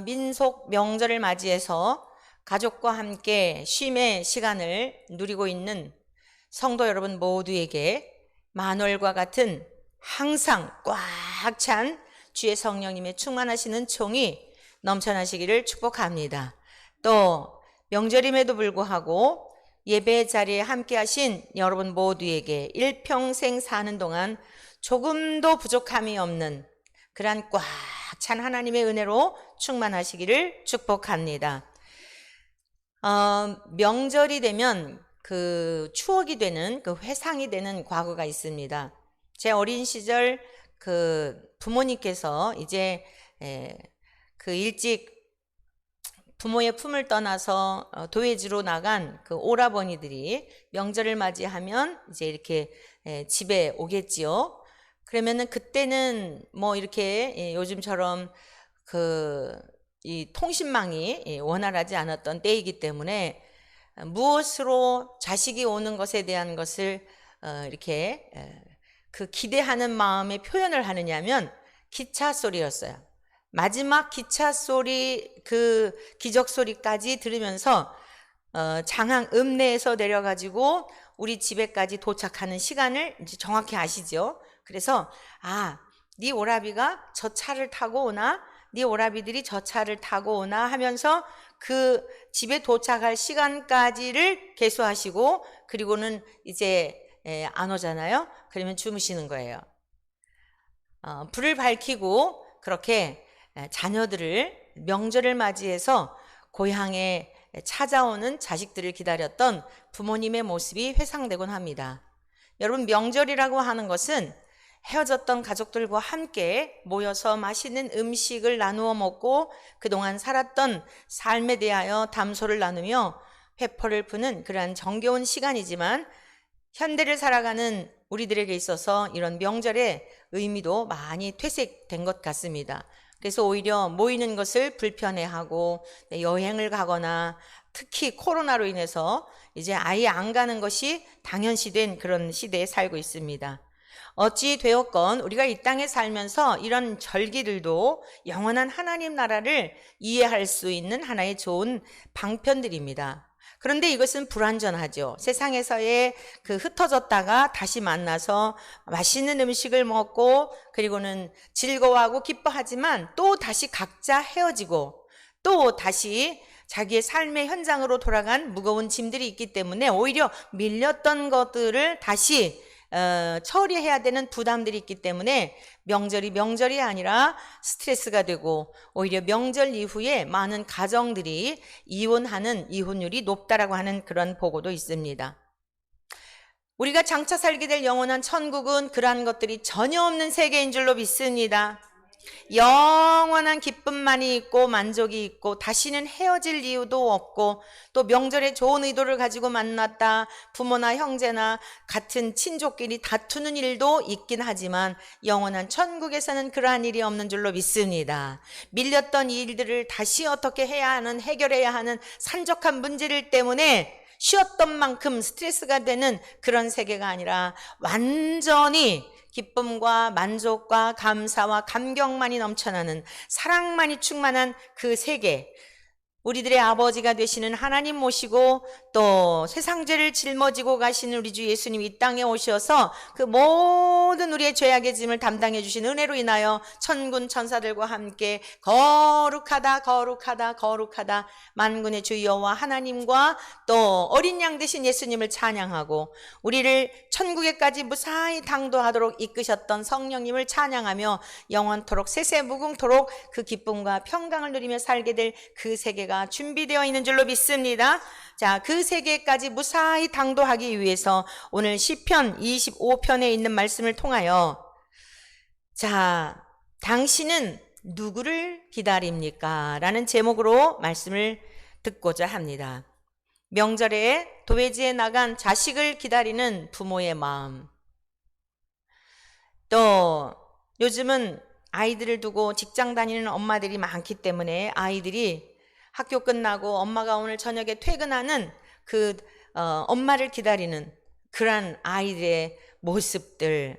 민속 명절을 맞이해서 가족과 함께 쉼의 시간을 누리고 있는 성도 여러분 모두에게 만월과 같은 항상 꽉 찬 주의 성령님의 충만하시는 총이 넘쳐나시기를 축복합니다. 또 명절임에도 불구하고 예배 자리에 함께 하신 여러분 모두에게 일평생 사는 동안 조금도 부족함이 없는 그러한 꽉 찬 하나님의 은혜로 충만하시기를 축복합니다. 명절이 되면 그 추억이 되는, 그 회상이 되는 과거가 있습니다. 제 어린 시절 그 부모님께서 이제 그 일찍 부모의 품을 떠나서 도외지로 나간 그 오라버니들이 명절을 맞이하면 이제 이렇게 집에 오겠지요. 그러면은 그때는 뭐 이렇게 요즘처럼 이 통신망이 원활하지 않았던 때이기 때문에 무엇으로 자식이 오는 것에 대한 것을 이렇게 그 기대하는 마음의 표현을 하느냐면 기차 소리였어요. 마지막 기차 소리, 그 기적 소리까지 들으면서 장항 읍내에서 내려가지고 우리 집에까지 도착하는 시간을 이제 정확히 아시죠? 그래서 네 오라비가 저 차를 타고 오나? 네 오라비들이 저 차를 타고 오나? 하면서 그 집에 도착할 시간까지를 계수하시고 그리고는 이제 안 오잖아요. 그러면 주무시는 거예요. 불을 밝히고 그렇게 자녀들을 명절을 맞이해서 고향에 찾아오는 자식들을 기다렸던 부모님의 모습이 회상되곤 합니다. 여러분, 명절이라고 하는 것은 헤어졌던 가족들과 함께 모여서 맛있는 음식을 나누어 먹고 그동안 살았던 삶에 대하여 담소를 나누며 회포를 푸는 그러한 정겨운 시간이지만 현대를 살아가는 우리들에게 있어서 이런 명절의 의미도 많이 퇴색된 것 같습니다. 그래서 오히려 모이는 것을 불편해하고 여행을 가거나 특히 코로나로 인해서 이제 아예 안 가는 것이 당연시된 그런 시대에 살고 있습니다. 어찌 되었건 우리가 이 땅에 살면서 이런 절기들도 영원한 하나님 나라를 이해할 수 있는 하나의 좋은 방편들입니다. 그런데 이것은 불완전하죠. 세상에서의 그 흩어졌다가 다시 만나서 맛있는 음식을 먹고 그리고는 즐거워하고 기뻐하지만 또 다시 각자 헤어지고 또 다시 자기의 삶의 현장으로 돌아간 무거운 짐들이 있기 때문에 오히려 밀렸던 것들을 다시 처리해야 되는 부담들이 있기 때문에 명절이 아니라 스트레스가 되고 오히려 명절 이후에 많은 가정들이 이혼하는 이혼율이 높다라고 하는 그런 보고도 있습니다. 우리가 장차 살게 될 영원한 천국은 그러한 것들이 전혀 없는 세계인 줄로 믿습니다. 영원한 기쁨만이 있고 만족이 있고 다시는 헤어질 이유도 없고 또 명절에 좋은 의도를 가지고 만났다 부모나 형제나 같은 친족끼리 다투는 일도 있긴 하지만 영원한 천국에서는 그러한 일이 없는 줄로 믿습니다. 밀렸던 일들을 다시 어떻게 해야 하는 해결해야 하는 산적한 문제들 때문에 쉬었던 만큼 스트레스가 되는 그런 세계가 아니라 완전히 기쁨과 만족과 감사와 감격만이 넘쳐나는 사랑만이 충만한 그 세계, 우리들의 아버지가 되시는 하나님 모시고 또 세상죄를 짊어지고 가시는 우리 주 예수님이 이 땅에 오셔서 그 모든 우리의 죄악의 짐을 담당해 주신 은혜로 인하여 천군 천사들과 함께 거룩하다 거룩하다 거룩하다 만군의 주 여호와 하나님과 또 어린 양 되신 예수님을 찬양하고 우리를 천국에까지 무사히 당도하도록 이끄셨던 성령님을 찬양하며 영원토록 세세무궁토록 그 기쁨과 평강을 누리며 살게 될 그 세계가 준비되어 있는 줄로 믿습니다. 자, 그 세계까지 무사히 당도하기 위해서 오늘 시편 25편에 있는 말씀을 통하여 자, 당신은 누구를 기다립니까? 라는 제목으로 말씀을 듣고자 합니다. 명절에 도외지에 나간 자식을 기다리는 부모의 마음, 또 요즘은 아이들을 두고 직장 다니는 엄마들이 많기 때문에 아이들이 학교 끝나고 엄마가 오늘 저녁에 퇴근하는 그 엄마를 기다리는 그런 아이들의 모습들,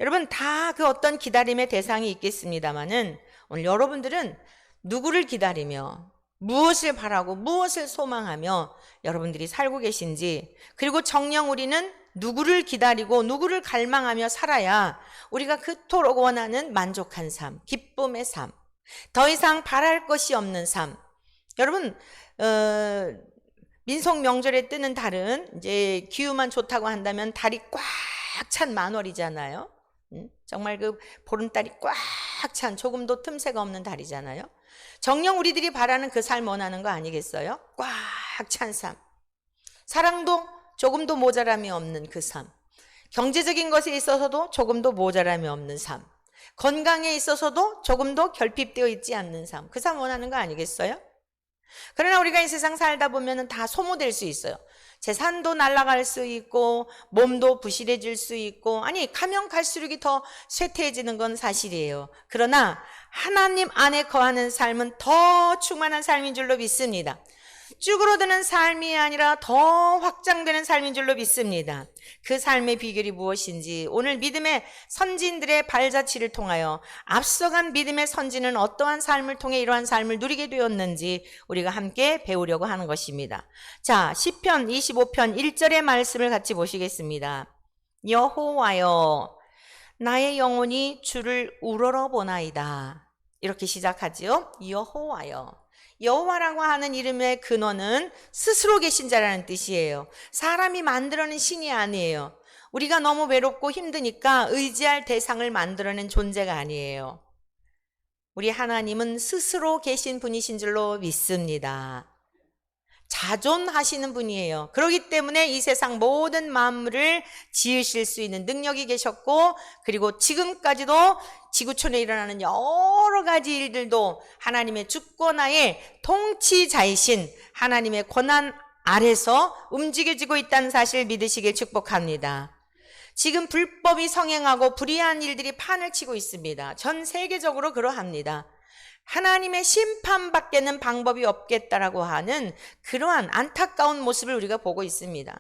여러분 다 그 어떤 기다림의 대상이 있겠습니다마는 오늘 여러분들은 누구를 기다리며 무엇을 바라고 무엇을 소망하며 여러분들이 살고 계신지, 그리고 정녕 우리는 누구를 기다리고 누구를 갈망하며 살아야 우리가 그토록 원하는 만족한 삶, 기쁨의 삶, 더 이상 바랄 것이 없는 삶. 여러분, 민속 명절에 뜨는 달은 이제 기후만 좋다고 한다면 달이 꽉 찬 만월이잖아요. 정말 그 보름달이 꽉 찬 조금도 틈새가 없는 달이잖아요. 정녕 우리들이 바라는 그 삶 원하는 거 아니겠어요? 꽉 찬 삶. 사랑도 조금도 모자람이 없는 그 삶. 경제적인 것에 있어서도 조금도 모자람이 없는 삶. 건강에 있어서도 조금도 결핍되어 있지 않는 삶. 그 삶 원하는 거 아니겠어요? 그러나 우리가 이 세상 살다 보면 다 소모될 수 있어요. 재산도 날아갈 수 있고 몸도 부실해질 수 있고, 아니 가면 갈수록 더 쇠퇴해지는 건 사실이에요. 그러나 하나님 안에 거하는 삶은 더 충만한 삶인 줄로 믿습니다. 쭈그러드는 삶이 아니라 더 확장되는 삶인 줄로 믿습니다. 그 삶의 비결이 무엇인지 오늘 믿음의 선진들의 발자취를 통하여 앞서간 믿음의 선진은 어떠한 삶을 통해 이러한 삶을 누리게 되었는지 우리가 함께 배우려고 하는 것입니다. 자, 시편 25편 1절의 말씀을 같이 보시겠습니다. 여호와여, 나의 영혼이 주를 우러러보나이다. 이렇게 시작하지요. 여호와여. 여호와라고 하는 이름의 근원은 스스로 계신 자라는 뜻이에요. 사람이 만들어낸 신이 아니에요. 우리가 너무 외롭고 힘드니까 의지할 대상을 만들어낸 존재가 아니에요. 우리 하나님은 스스로 계신 분이신 줄로 믿습니다. 자존하시는 분이에요. 그렇기 때문에 이 세상 모든 만물을 지으실 수 있는 능력이 계셨고, 그리고 지금까지도 지구촌에 일어나는 여러 가지 일들도 하나님의 주권하에 통치자이신 하나님의 권한 아래서 움직여지고 있다는 사실을 믿으시길 축복합니다. 지금 불법이 성행하고 불의한 일들이 판을 치고 있습니다. 전 세계적으로 그러합니다. 하나님의 심판밖에는 방법이 없겠다라고 하는 그러한 안타까운 모습을 우리가 보고 있습니다.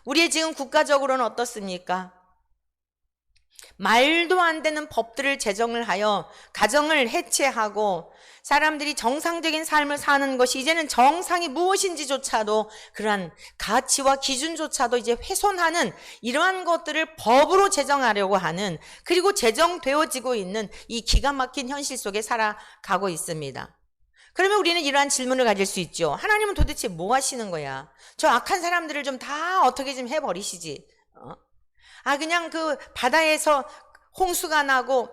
우리의 지금 국가적으로는 어떻습니까? 말도 안 되는 법들을 제정을 하여 가정을 해체하고 사람들이 정상적인 삶을 사는 것이 이제는 정상이 무엇인지조차도, 그러한 가치와 기준조차도 이제 훼손하는 이러한 것들을 법으로 제정하려고 하는, 그리고 제정되어지고 있는 이 기가 막힌 현실 속에 살아가고 있습니다. 그러면 우리는 이러한 질문을 가질 수 있죠. 하나님은 도대체 뭐 하시는 거야? 저 악한 사람들을 좀 다 어떻게 좀 해버리시지. 그냥 그 바다에서 홍수가 나고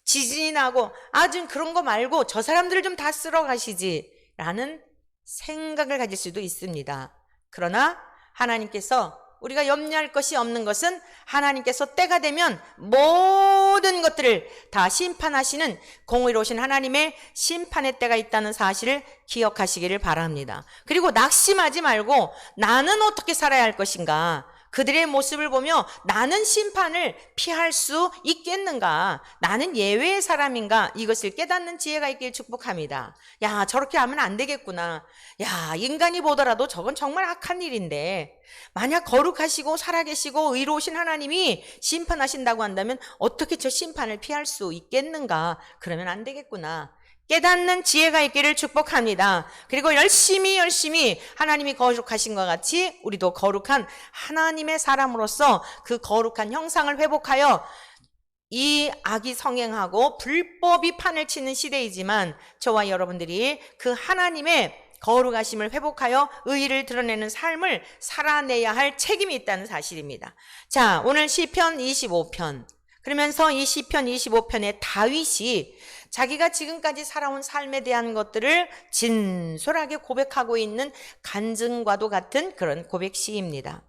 지진이 나고 좀 그런 거 말고 저 사람들을 좀 다 쓸어 가시지 라는 생각을 가질 수도 있습니다. 그러나 하나님께서, 우리가 염려할 것이 없는 것은 하나님께서 때가 되면 모든 것들을 다 심판하시는 공의로우신 하나님의 심판의 때가 있다는 사실을 기억하시기를 바랍니다. 그리고 낙심하지 말고 나는 어떻게 살아야 할 것인가, 그들의 모습을 보며 나는 심판을 피할 수 있겠는가, 나는 예외의 사람인가, 이것을 깨닫는 지혜가 있길 축복합니다. 야, 저렇게 하면 안 되겠구나. 야, 인간이 보더라도 저건 정말 악한 일인데 만약 거룩하시고 살아계시고 의로우신 하나님이 심판하신다고 한다면 어떻게 저 심판을 피할 수 있겠는가, 그러면 안 되겠구나. 깨닫는 지혜가 있기를 축복합니다. 그리고 열심히 하나님이 거룩하신 것 같이 우리도 거룩한 하나님의 사람으로서 그 거룩한 형상을 회복하여, 이 악이 성행하고 불법이 판을 치는 시대이지만 저와 여러분들이 그 하나님의 거룩하심을 회복하여 의의를 드러내는 삶을 살아내야 할 책임이 있다는 사실입니다. 자, 오늘 시편 25편, 그러면서 이 시편 25편의 다윗이 자기가 지금까지 살아온 삶에 대한 것들을 진솔하게 고백하고 있는 간증과도 같은 그런 고백 시입니다.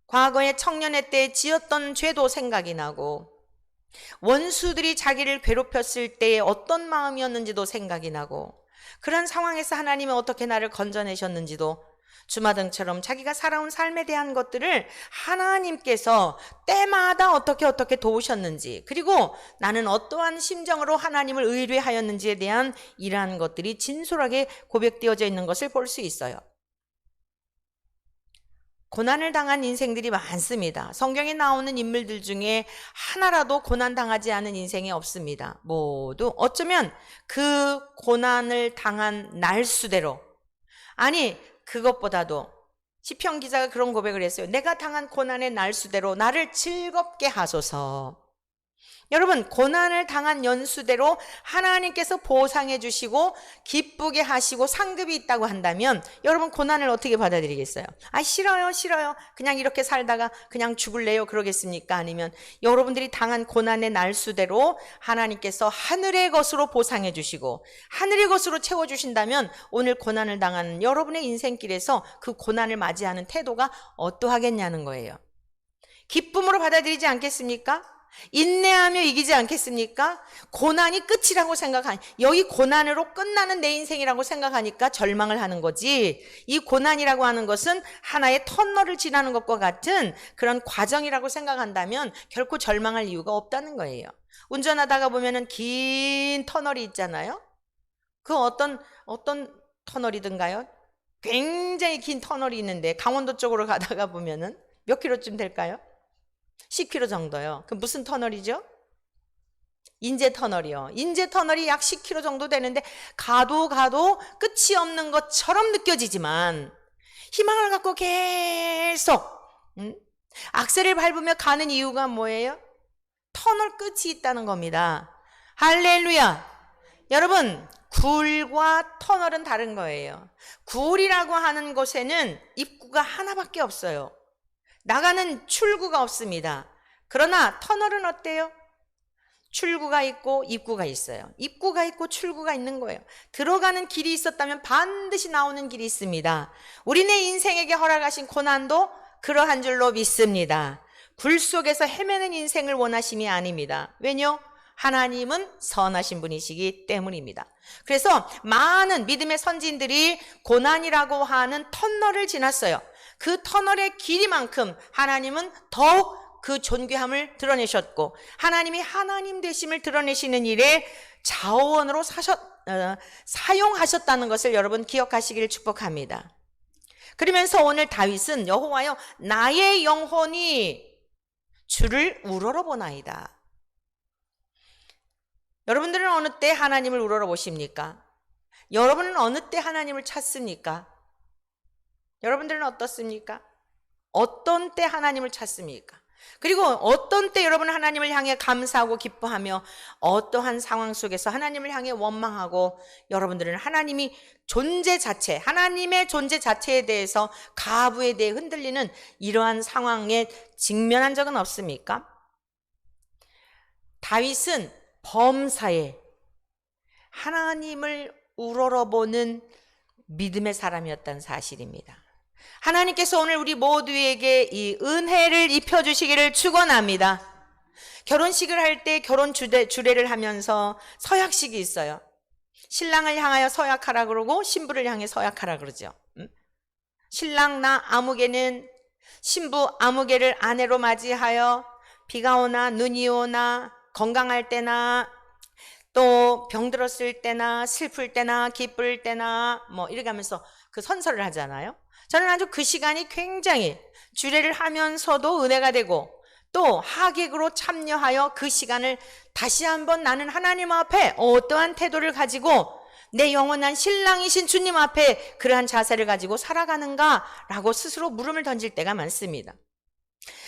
과거에 청년의 때 지었던 죄도 생각이 나고, 원수들이 자기를 괴롭혔을 때에 어떤 마음이었는지도 생각이 나고, 그런 상황에서 하나님은 어떻게 나를 건져내셨는지도, 주마등처럼 자기가 살아온 삶에 대한 것들을 하나님께서 때마다 어떻게 도우셨는지, 그리고 나는 어떠한 심정으로 하나님을 의뢰하였는지에 대한 이러한 것들이 진솔하게 고백되어져 있는 것을 볼 수 있어요. 고난을 당한 인생들이 많습니다. 성경에 나오는 인물들 중에 하나라도 고난 당하지 않은 인생이 없습니다. 모두 어쩌면 그 고난을 당한 날수대로, 아니 그것보다도 시편 기자가 그런 고백을 했어요. 내가 당한 고난의 날수대로 나를 즐겁게 하소서. 여러분, 고난을 당한 연수대로 하나님께서 보상해 주시고 기쁘게 하시고 상급이 있다고 한다면 여러분 고난을 어떻게 받아들이겠어요? 아, 싫어요, 싫어요. 그냥 이렇게 살다가 그냥 죽을래요. 그러겠습니까? 아니면 여러분들이 당한 고난의 날수대로 하나님께서 하늘의 것으로 보상해 주시고 하늘의 것으로 채워주신다면 오늘 고난을 당한 여러분의 인생길에서 그 고난을 맞이하는 태도가 어떠하겠냐는 거예요. 기쁨으로 받아들이지 않겠습니까? 인내하며 이기지 않겠습니까? 고난이 끝이라고 여기 고난으로 끝나는 내 인생이라고 생각하니까 절망을 하는 거지, 이 고난이라고 하는 것은 하나의 터널을 지나는 것과 같은 그런 과정이라고 생각한다면 결코 절망할 이유가 없다는 거예요. 운전하다가 보면은 긴 터널이 있잖아요. 그 어떤 터널이든가요? 굉장히 긴 터널이 있는데 강원도 쪽으로 가다가 보면은 몇 킬로쯤 될까요? 10km 정도요. 그 무슨 터널이죠? 인제터널이요. 인제터널이 약 10km 정도 되는데 가도 끝이 없는 것처럼 느껴지지만 희망을 갖고 계속 악셀을 밟으며 가는 이유가 뭐예요? 터널 끝이 있다는 겁니다. 할렐루야. 여러분, 굴과 터널은 다른 거예요. 굴이라고 하는 곳에는 입구가 하나밖에 없어요. 나가는 출구가 없습니다. 그러나 터널은 어때요? 출구가 있고 입구가 있어요. 입구가 있고 출구가 있는 거예요. 들어가는 길이 있었다면 반드시 나오는 길이 있습니다. 우리네 인생에게 허락하신 고난도 그러한 줄로 믿습니다. 굴 속에서 헤매는 인생을 원하심이 아닙니다. 왜냐? 하나님은 선하신 분이시기 때문입니다. 그래서 많은 믿음의 선진들이 고난이라고 하는 터널을 지났어요. 그 터널의 길이만큼 하나님은 더욱 그 존귀함을 드러내셨고 하나님이 하나님 되심을 드러내시는 일에 자원으로 사용하셨다는 것을 여러분 기억하시기를 축복합니다. 그러면서 오늘 다윗은 여호와여 나의 영혼이 주를 우러러보나이다. 여러분들은 어느 때 하나님을 우러러보십니까? 여러분은 어느 때 하나님을 찾습니까? 여러분들은 어떻습니까? 어떤 때 하나님을 찾습니까? 그리고 어떤 때 여러분은 하나님을 향해 감사하고 기뻐하며 어떠한 상황 속에서 하나님을 향해 원망하고 여러분들은 하나님이 존재 자체, 하나님의 존재 자체에 대해서 가부에 대해 흔들리는 이러한 상황에 직면한 적은 없습니까? 다윗은 범사에 하나님을 우러러보는 믿음의 사람이었다는 사실입니다. 하나님께서 오늘 우리 모두에게 이 은혜를 입혀주시기를 축원합니다. 결혼식을 할 때 결혼 주례를 하면서 서약식이 있어요. 신랑을 향하여 서약하라 그러고 신부를 향해 서약하라 그러죠. 신랑 나 아무개는 신부 아무개를 아내로 맞이하여 비가 오나 눈이 오나 건강할 때나 또 병들었을 때나 슬플 때나 기쁠 때나 뭐 이렇게 하면서 그 선서를 하잖아요. 저는 아주 그 시간이 굉장히 주례를 하면서도 은혜가 되고 또 하객으로 참여하여 그 시간을 다시 한번 나는 하나님 앞에 어떠한 태도를 가지고 내 영원한 신랑이신 주님 앞에 그러한 자세를 가지고 살아가는가라고 스스로 물음을 던질 때가 많습니다.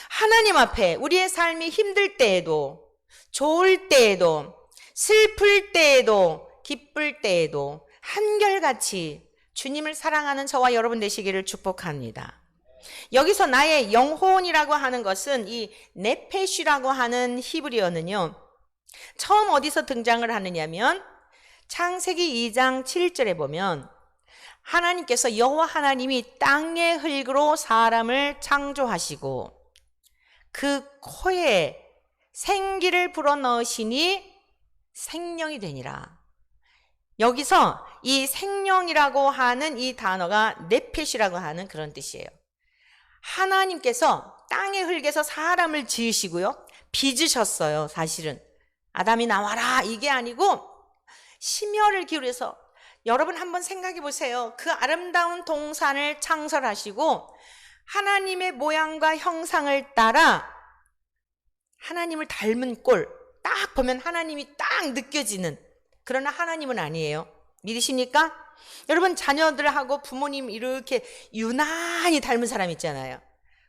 하나님 앞에 우리의 삶이 힘들 때에도 좋을 때에도 슬플 때에도 기쁠 때에도 한결같이 주님을 사랑하는 저와 여러분 되시기를 축복합니다. 여기서 나의 영혼이라고 하는 것은 이 네페시라고 하는 히브리어는요, 처음 어디서 등장을 하느냐면 창세기 2장 7절에 보면 하나님께서 여호와 하나님이 땅의 흙으로 사람을 창조하시고 그 코에 생기를 불어넣으시니 생명이 되니라. 여기서 이 생명이라고 하는 이 단어가 네펫이라고 하는 그런 뜻이에요. 하나님께서 땅의 흙에서 사람을 지으시고요, 빚으셨어요. 사실은 아담이 나와라 이게 아니고 심혈을 기울여서 여러분 한번 생각해 보세요. 그 아름다운 동산을 창설하시고 하나님의 모양과 형상을 따라 하나님을 닮은 꼴, 딱 보면 하나님이 딱 느껴지는, 그러나 하나님은 아니에요. 믿으십니까? 여러분, 자녀들하고 부모님 이렇게 유난히 닮은 사람 있잖아요.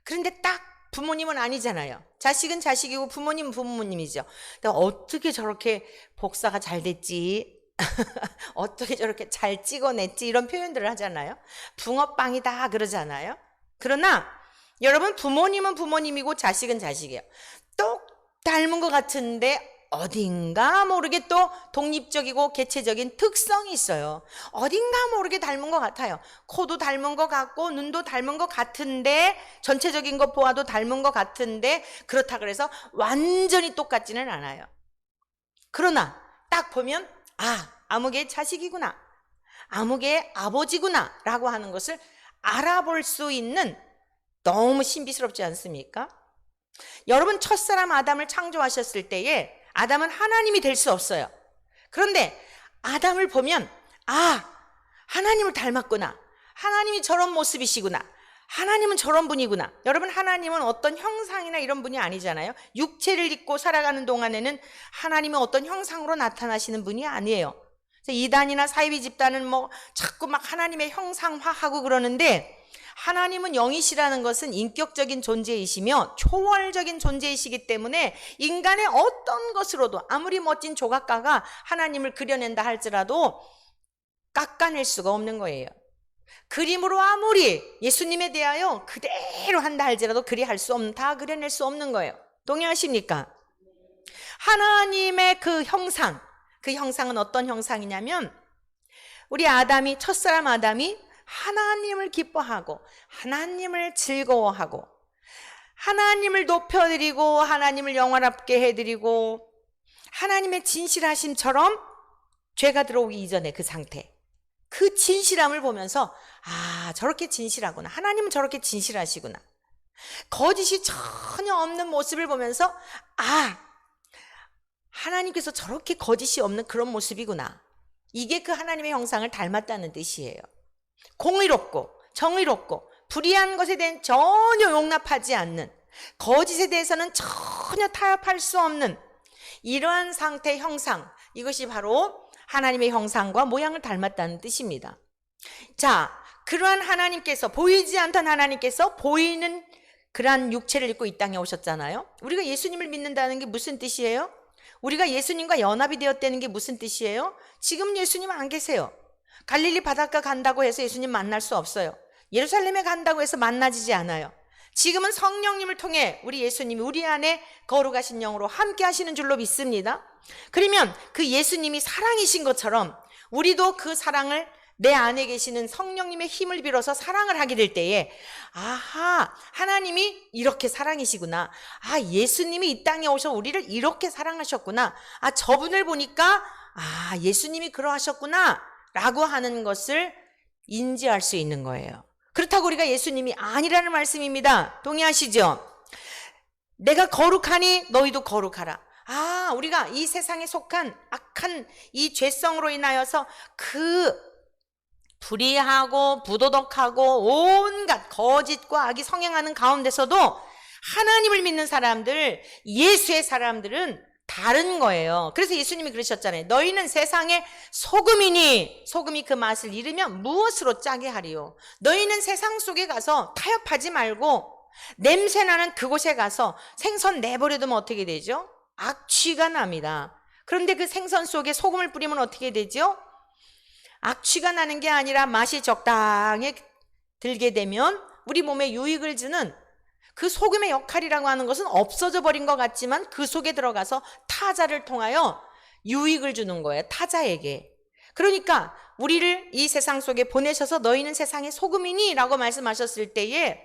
그런데 딱 부모님은 아니잖아요. 자식은 자식이고 부모님은 부모님이죠. 근데 어떻게 저렇게 복사가 잘 됐지? 어떻게 저렇게 잘 찍어냈지? 이런 표현들을 하잖아요. 붕어빵이다 그러잖아요. 그러나 여러분, 부모님은 부모님이고 자식은 자식이에요. 똑 닮은 것 같은데 어딘가 모르게 또 독립적이고 개체적인 특성이 있어요. 어딘가 모르게 닮은 것 같아요. 코도 닮은 것 같고 눈도 닮은 것 같은데, 전체적인 것 보아도 닮은 것 같은데, 그렇다 그래서 완전히 똑같지는 않아요. 그러나 딱 보면 아무개 자식이구나, 아무개 아버지구나 라고 하는 것을 알아볼 수 있는, 너무 신비스럽지 않습니까? 여러분, 첫사람 아담을 창조하셨을 때에 아담은 하나님이 될 수 없어요. 그런데 아담을 보면 하나님을 닮았구나, 하나님이 저런 모습이시구나, 하나님은 저런 분이구나. 여러분, 하나님은 어떤 형상이나 이런 분이 아니잖아요. 육체를 입고 살아가는 동안에는 하나님은 어떤 형상으로 나타나시는 분이 아니에요. 이단이나 사이비 집단은 자꾸 막 하나님의 형상화하고 그러는데, 하나님은 영이시라는 것은 인격적인 존재이시며 초월적인 존재이시기 때문에 인간의 어떤 것으로도, 아무리 멋진 조각가가 하나님을 그려낸다 할지라도 깎아낼 수가 없는 거예요. 그림으로 아무리 예수님에 대하여 그대로 한다 할지라도 그리할 수 없는, 다 그려낼 수 없는 거예요. 동의하십니까? 하나님의 그 형상, 그 형상은 어떤 형상이냐면, 우리 아담이, 첫사람 아담이 하나님을 기뻐하고 하나님을 즐거워하고 하나님을 높여드리고 하나님을 영원하게 해드리고 하나님의 진실하심처럼 죄가 들어오기 이전에 그 상태, 그 진실함을 보면서 저렇게 진실하구나, 하나님은 저렇게 진실하시구나, 거짓이 전혀 없는 모습을 보면서 하나님께서 저렇게 거짓이 없는 그런 모습이구나, 이게 그 하나님의 형상을 닮았다는 뜻이에요. 공의롭고 정의롭고 불의한 것에 대한 전혀 용납하지 않는, 거짓에 대해서는 전혀 타협할 수 없는 이러한 상태의 형상, 이것이 바로 하나님의 형상과 모양을 닮았다는 뜻입니다. 자, 그러한 하나님께서, 보이지 않던 하나님께서 보이는 그러한 육체를 입고 이 땅에 오셨잖아요. 우리가 예수님을 믿는다는 게 무슨 뜻이에요? 우리가 예수님과 연합이 되었다는 게 무슨 뜻이에요? 지금 예수님 안 계세요. 갈릴리 바닷가 간다고 해서 예수님 만날 수 없어요. 예루살렘에 간다고 해서 만나지지 않아요. 지금은 성령님을 통해 우리 예수님이 우리 안에 거룩하신 영으로 함께 하시는 줄로 믿습니다. 그러면 그 예수님이 사랑이신 것처럼 우리도 그 사랑을, 내 안에 계시는 성령님의 힘을 빌어서 사랑을 하게 될 때에 하나님이 이렇게 사랑이시구나, 예수님이 이 땅에 오셔 우리를 이렇게 사랑하셨구나, 저분을 보니까 예수님이 그러하셨구나 라고 하는 것을 인지할 수 있는 거예요. 그렇다고 우리가 예수님이 아니라는 말씀입니다. 동의하시죠? 내가 거룩하니 너희도 거룩하라. 우리가 이 세상에 속한 악한 이 죄성으로 인하여서 그 불의하고 부도덕하고 온갖 거짓과 악이 성행하는 가운데서도 하나님을 믿는 사람들, 예수의 사람들은 다른 거예요. 그래서 예수님이 그러셨잖아요. 너희는 세상의 소금이니 소금이 그 맛을 잃으면 무엇으로 짜게 하리요. 너희는 세상 속에 가서 타협하지 말고 냄새나는 그곳에 가서 생선 내버려두면 어떻게 되죠? 악취가 납니다. 그런데 그 생선 속에 소금을 뿌리면 어떻게 되죠? 악취가 나는 게 아니라 맛이 적당히 들게 되면 우리 몸에 유익을 주는 그 소금의 역할이라고 하는 것은 없어져 버린 것 같지만 그 속에 들어가서 타자를 통하여 유익을 주는 거예요. 타자에게. 그러니까 우리를 이 세상 속에 보내셔서 너희는 세상의 소금이니 라고 말씀하셨을 때에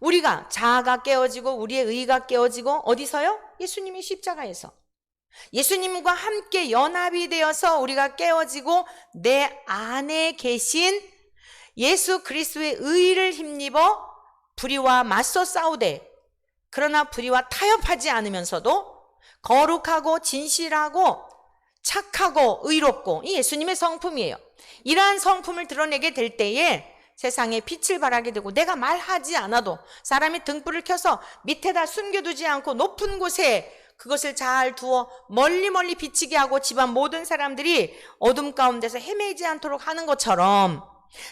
우리가 자아가 깨어지고 우리의 의가 깨어지고 어디서요? 예수님의 십자가에서. 예수님과 함께 연합이 되어서 우리가 깨어지고 내 안에 계신 예수 그리스도의 의를 힘입어 불의와 맞서 싸우되, 그러나 불의와 타협하지 않으면서도 거룩하고 진실하고 착하고 의롭고, 이 예수님의 성품이에요. 이러한 성품을 드러내게 될 때에 세상에 빛을 발하게 되고 내가 말하지 않아도 사람이 등불을 켜서 밑에다 숨겨두지 않고 높은 곳에 그것을 잘 두어 멀리 멀리 비치게 하고 집안 모든 사람들이 어둠 가운데서 헤매지 않도록 하는 것처럼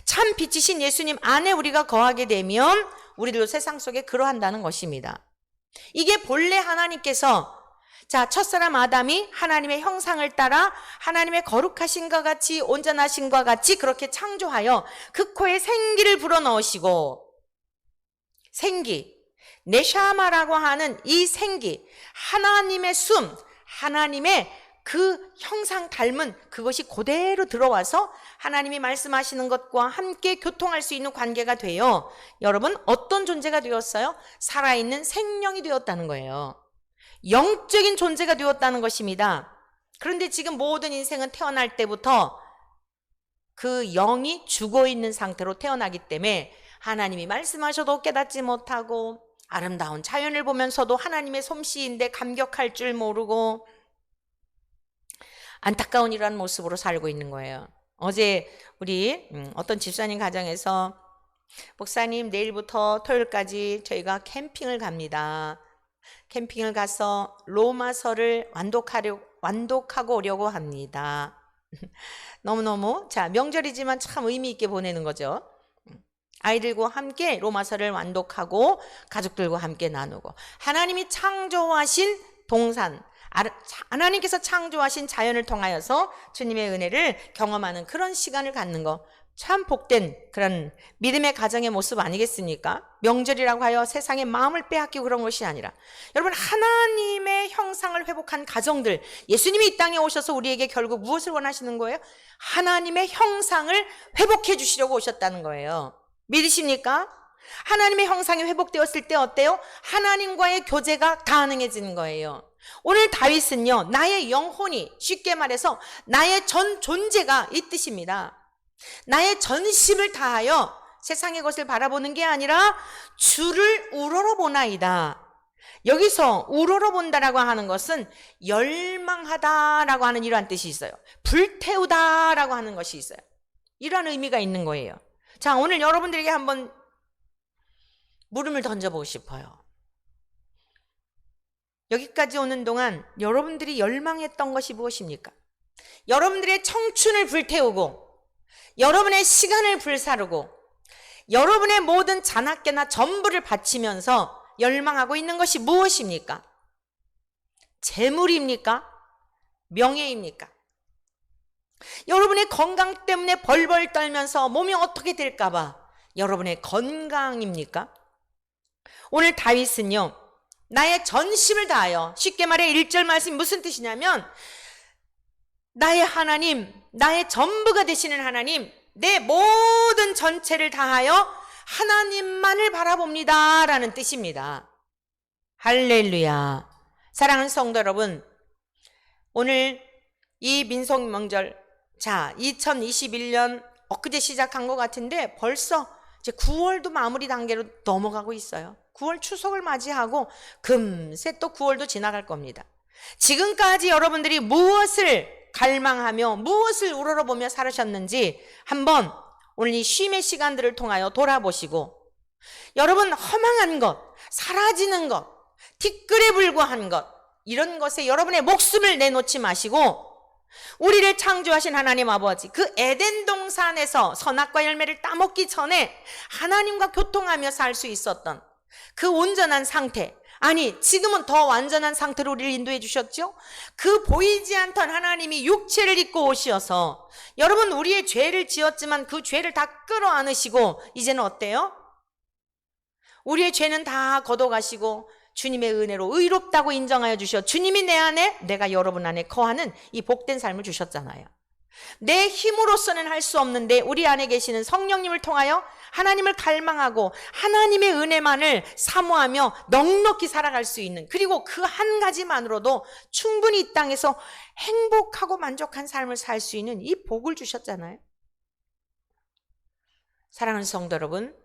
참 빛이신 예수님 안에 우리가 거하게 되면 우리들도 세상 속에 그러한다는 것입니다. 이게 본래 하나님께서 첫사람 아담이 하나님의 형상을 따라 하나님의 거룩하신과 같이 온전하신과 같이 그렇게 창조하여 그 코에 생기를 불어넣으시고 생기, 네샤마라고 하는 이 생기, 하나님의 숨, 하나님의 그 형상 닮은 그것이 그대로 들어와서 하나님이 말씀하시는 것과 함께 교통할 수 있는 관계가 되어 여러분 어떤 존재가 되었어요? 살아있는 생명이 되었다는 거예요. 영적인 존재가 되었다는 것입니다. 그런데 지금 모든 인생은 태어날 때부터 그 영이 죽어있는 상태로 태어나기 때문에 하나님이 말씀하셔도 깨닫지 못하고 아름다운 자연을 보면서도 하나님의 솜씨인데 감격할 줄 모르고 안타까운 이러한 모습으로 살고 있는 거예요. 어제 우리 어떤 집사님 가정에서 목사님 내일부터 토요일까지 저희가 캠핑을 갑니다. 캠핑을 가서 로마서를 완독하고 오려고 합니다. 너무너무 명절이지만 참 의미 있게 보내는 거죠. 아이들과 함께 로마서를 완독하고 가족들과 함께 나누고 하나님이 창조하신 동산, 하나님께서 창조하신 자연을 통하여서 주님의 은혜를 경험하는 그런 시간을 갖는 거 참 복된 그런 믿음의 가정의 모습 아니겠습니까? 명절이라고 하여 세상의 마음을 빼앗기고 그런 것이 아니라 여러분 하나님의 형상을 회복한 가정들, 예수님이 이 땅에 오셔서 우리에게 결국 무엇을 원하시는 거예요? 하나님의 형상을 회복해 주시려고 오셨다는 거예요. 믿으십니까? 하나님의 형상이 회복되었을 때 어때요? 하나님과의 교제가 가능해지는 거예요. 오늘 다윗은요, 나의 영혼이, 쉽게 말해서 나의 전 존재가 이 뜻입니다. 나의 전심을 다하여 세상의 것을 바라보는 게 아니라 주를 우러러보나이다. 여기서 우러러본다라고 하는 것은 열망하다라고 하는 이러한 뜻이 있어요. 불태우다라고 하는 것이 있어요. 이러한 의미가 있는 거예요. 자, 오늘 여러분들에게 한번 물음을 던져보고 싶어요. 여기까지 오는 동안 여러분들이 열망했던 것이 무엇입니까? 여러분들의 청춘을 불태우고 여러분의 시간을 불사르고 여러분의 모든 잔학계나 전부를 바치면서 열망하고 있는 것이 무엇입니까? 재물입니까? 명예입니까? 여러분의 건강 때문에 벌벌 떨면서 몸이 어떻게 될까봐 여러분의 건강입니까? 오늘 다윗은요, 나의 전심을 다하여, 쉽게 말해 1절 말씀이 무슨 뜻이냐면 나의 하나님, 나의 전부가 되시는 하나님, 내 모든 전체를 다하여 하나님만을 바라봅니다 라는 뜻입니다. 할렐루야. 사랑하는 성도 여러분, 오늘 이 민속명절, 2021년 엊그제 시작한 것 같은데 벌써 이제 9월도 마무리 단계로 넘어가고 있어요. 9월 추석을 맞이하고 금세 또 9월도 지나갈 겁니다. 지금까지 여러분들이 무엇을 갈망하며 무엇을 우러러보며 살으셨는지 한번 오늘 이 쉼의 시간들을 통하여 돌아보시고, 여러분 허망한 것, 사라지는 것, 티끌에 불과한 것, 이런 것에 여러분의 목숨을 내놓지 마시고 우리를 창조하신 하나님 아버지, 그 에덴 동산에서 선악과 열매를 따먹기 전에 하나님과 교통하며 살 수 있었던 그 온전한 상태, 아니 지금은 더 완전한 상태로 우리를 인도해 주셨죠. 그 보이지 않던 하나님이 육체를 입고 오셔서 여러분 우리의 죄를 지었지만 그 죄를 다 끌어안으시고 이제는 어때요? 우리의 죄는 다 걷어가시고 주님의 은혜로 의롭다고 인정하여 주셔 주님이 내 안에, 내가 여러분 안에 거하는 이 복된 삶을 주셨잖아요. 내 힘으로서는 할 수 없는데 우리 안에 계시는 성령님을 통하여 하나님을 갈망하고 하나님의 은혜만을 사모하며 넉넉히 살아갈 수 있는, 그리고 그 한 가지만으로도 충분히 이 땅에서 행복하고 만족한 삶을 살 수 있는 이 복을 주셨잖아요. 사랑하는 성도 여러분,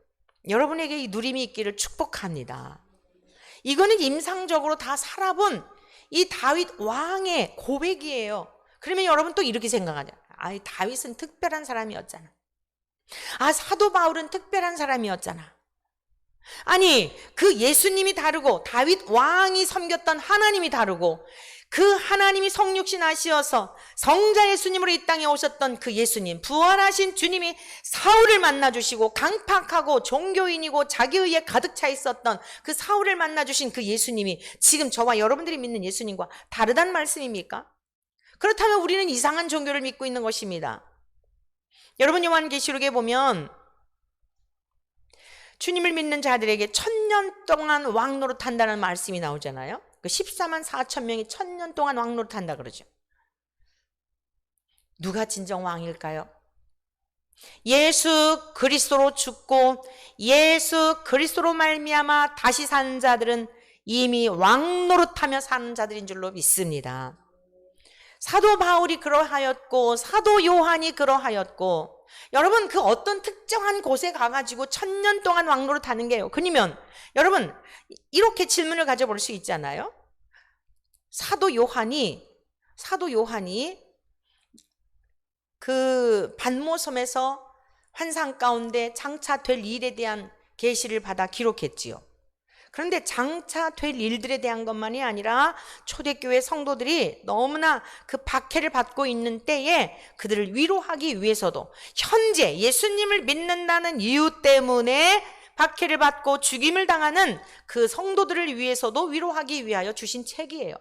여러분에게 이 누림이 있기를 축복합니다. 이거는 임상적으로 다 살아본 이 다윗 왕의 고백이에요. 그러면 여러분 또 이렇게 생각하죠. 아이, 다윗은 특별한 사람이었잖아. 아, 사도 바울은 특별한 사람이었잖아. 아니, 그 예수님이 다르고 다윗 왕이 섬겼던 하나님이 다르고 그 하나님이 성육신 하시어서 성자 예수님으로 이 땅에 오셨던 그 예수님, 부활하신 주님이 사울을 만나주시고 강팍하고 종교인이고 자기의에 가득 차 있었던 그 사울을 만나주신 그 예수님이 지금 저와 여러분들이 믿는 예수님과 다르단 말씀입니까? 그렇다면 우리는 이상한 종교를 믿고 있는 것입니다. 여러분, 요한계시록에 보면 주님을 믿는 자들에게 1000년 동안 왕노릇 한다는 말씀이 나오잖아요. 그 14만 4천 명이 1000년 동안 왕노릇 한다 그러죠. 누가 진정 왕일까요? 예수 그리스도로 죽고 예수 그리스도로 말미암아 다시 산 자들은 이미 왕노릇하며 사는 자들인 줄로 믿습니다. 사도 바울이 그러하였고 사도 요한이 그러하였고, 여러분, 그 어떤 특정한 곳에 가가지고 1000년 동안 왕노릇 하는 게요. 그러면 여러분, 이렇게 질문을 가져볼 수 있잖아요. 사도 요한이 그 반모섬에서 환상 가운데 장차 될 일에 대한 계시를 받아 기록했지요. 그런데 장차 될 일들에 대한 것만이 아니라 초대교회 성도들이 너무나 그 박해를 받고 있는 때에 그들을 위로하기 위해서도 현재 예수님을 믿는다는 이유 때문에 박해를 받고 죽임을 당하는 그 성도들을 위해서도 위로하기 위하여 주신 책이에요.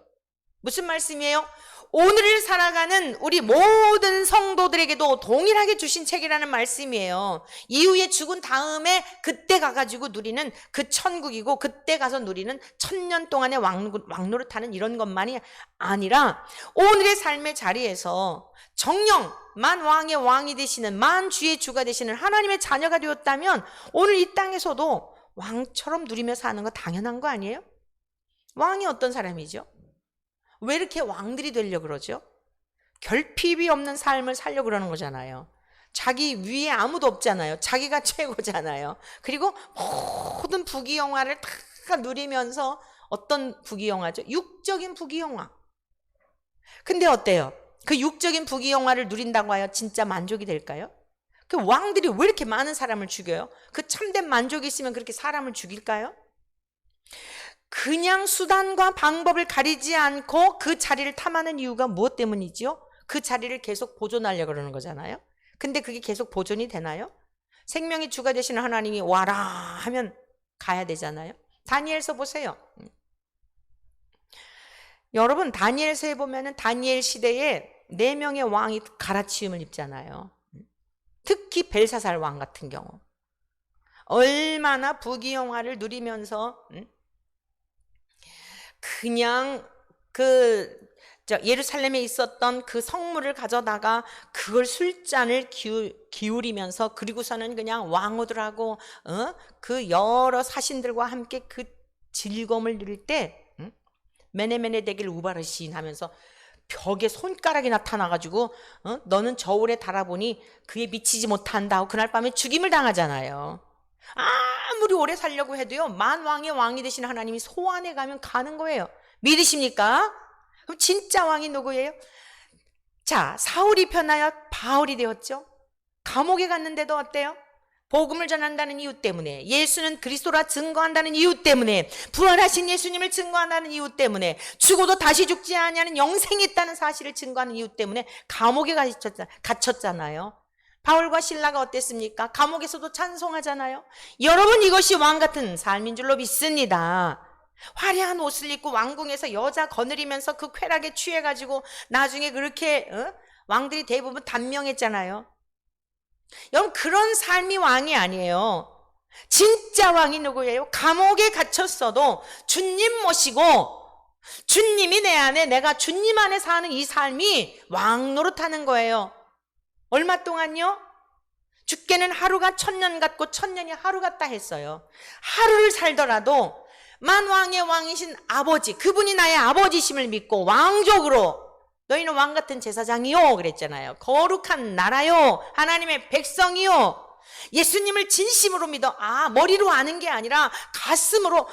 무슨 말씀이에요? 오늘을 살아가는 우리 모든 성도들에게도 동일하게 주신 책이라는 말씀이에요. 이후에 죽은 다음에 그때 가가지고 누리는 그 천국이고 그때 가서 누리는 1000년 동안의 왕노릇하는 이런 것만이 아니라 오늘의 삶의 자리에서 정령 만왕의 왕이 되시는 만주의 주가 되시는 하나님의 자녀가 되었다면 오늘 이 땅에서도 왕처럼 누리며 사는 거 당연한 거 아니에요? 왕이 어떤 사람이죠? 왜 이렇게 왕들이 되려고 그러죠? 결핍이 없는 삶을 살려고 그러는 거잖아요. 자기 위에 아무도 없잖아요. 자기가 최고잖아요. 그리고 모든 부귀영화를 다 누리면서, 어떤 부귀영화죠? 육적인 부귀영화. 근데 어때요? 그 육적인 부귀영화를 누린다고 하여 진짜 만족이 될까요? 그 왕들이 왜 이렇게 많은 사람을 죽여요? 그 참된 만족이 있으면 그렇게 사람을 죽일까요? 그냥 수단과 방법을 가리지 않고 그 자리를 탐하는 이유가 무엇 때문이지요? 그 자리를 계속 보존하려고 그러는 거잖아요. 근데 그게 계속 보존이 되나요? 생명의 주가 되시는 하나님이 와라 하면 가야 되잖아요. 다니엘서 보세요. 여러분, 다니엘서에 보면은 다니엘 시대에 4명의 왕이 갈아치움을 입잖아요. 특히 벨사살 왕 같은 경우 얼마나 부귀영화를 누리면서 그냥 예루살렘에 있었던 그 성물을 가져다가 그걸 술잔을 기울이면서, 그리고서는 그냥 왕후들하고 그 여러 사신들과 함께 그 즐거움을 누릴 때 메네메네 데길 우바르신 하면서 벽에 손가락이 나타나가지고 너는 저울에 달아보니 그에 미치지 못한다 하고 그날 밤에 죽임을 당하잖아요. 아무리 오래 살려고 해도요, 만왕의 왕이 되신 하나님이 소환해 가면 가는 거예요. 믿으십니까? 그럼 진짜 왕이 누구예요? 자, 사울이 변하여 바울이 되었죠. 감옥에 갔는데도 어때요? 복음을 전한다는 이유 때문에, 예수는 그리스도라 증거한다는 이유 때문에, 부활하신 예수님을 증거한다는 이유 때문에, 죽어도 다시 죽지 아니하는 영생이 있다는 사실을 증거하는 이유 때문에 감옥에 갇혔잖아요. 바울과 실라가 어땠습니까? 감옥에서도 찬송하잖아요. 여러분, 이것이 왕 같은 삶인 줄로 믿습니다. 화려한 옷을 입고 왕궁에서 여자 거느리면서 그 쾌락에 취해가지고 나중에 그렇게 왕들이 대부분 단명했잖아요. 여러분, 그런 삶이 왕이 아니에요. 진짜 왕이 누구예요? 감옥에 갇혔어도 주님 모시고 주님이 내 안에, 내가 주님 안에 사는 이 삶이 왕 노릇하는 거예요. 얼마 동안요? 죽게는 하루가 1000년 같고 1000년이 하루 같다 했어요. 하루를 살더라도 만왕의 왕이신 아버지, 그분이 나의 아버지심을 믿고 왕족으로, 너희는 왕 같은 제사장이요 그랬잖아요. 거룩한 나라요, 하나님의 백성이요. 예수님을 진심으로 믿어. 머리로 아는 게 아니라 가슴으로,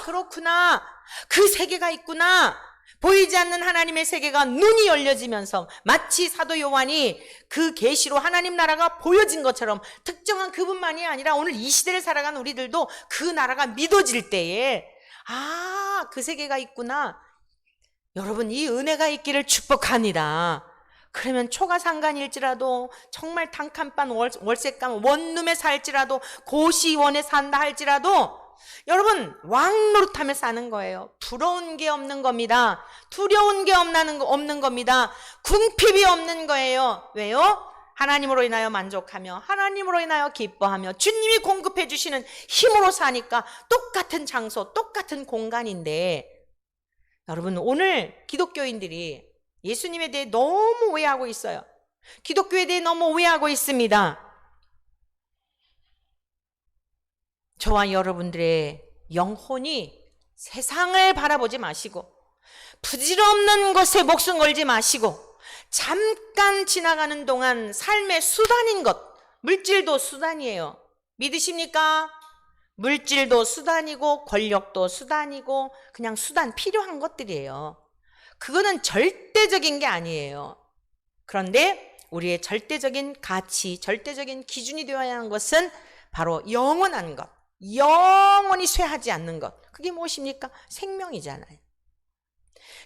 그렇구나, 그 세계가 있구나, 보이지 않는 하나님의 세계가 눈이 열려지면서 마치 사도 요한이 그 계시로 하나님 나라가 보여진 것처럼 특정한 그분만이 아니라 오늘 이 시대를 살아가는 우리들도 그 나라가 믿어질 때에 그 세계가 있구나. 여러분, 이 은혜가 있기를 축복합니다. 그러면 초가상간일지라도 정말 단칸반 월세감 원룸에 살지라도 고시원에 산다 할지라도 여러분 왕 노릇하며 사는 거예요. 부러운 게 없는 겁니다. 두려운 게 없는 겁니다. 궁핍이 없는 거예요. 왜요? 하나님으로 인하여 만족하며 하나님으로 인하여 기뻐하며 주님이 공급해 주시는 힘으로 사니까 똑같은 장소, 똑같은 공간인데 여러분, 오늘 기독교인들이 예수님에 대해 너무 오해하고 있어요. 기독교에 대해 너무 오해하고 있습니다. 저와 여러분들의 영혼이 세상을 바라보지 마시고 부질없는 것에 목숨 걸지 마시고 잠깐 지나가는 동안 삶의 수단인 것, 물질도 수단이에요. 믿으십니까? 물질도 수단이고 권력도 수단이고 그냥 수단, 필요한 것들이에요. 그거는 절대적인 게 아니에요. 그런데 우리의 절대적인 가치, 절대적인 기준이 되어야 하는 것은 바로 영원한 것, 영원히 쇠하지 않는 것. 그게 무엇입니까? 생명이잖아요.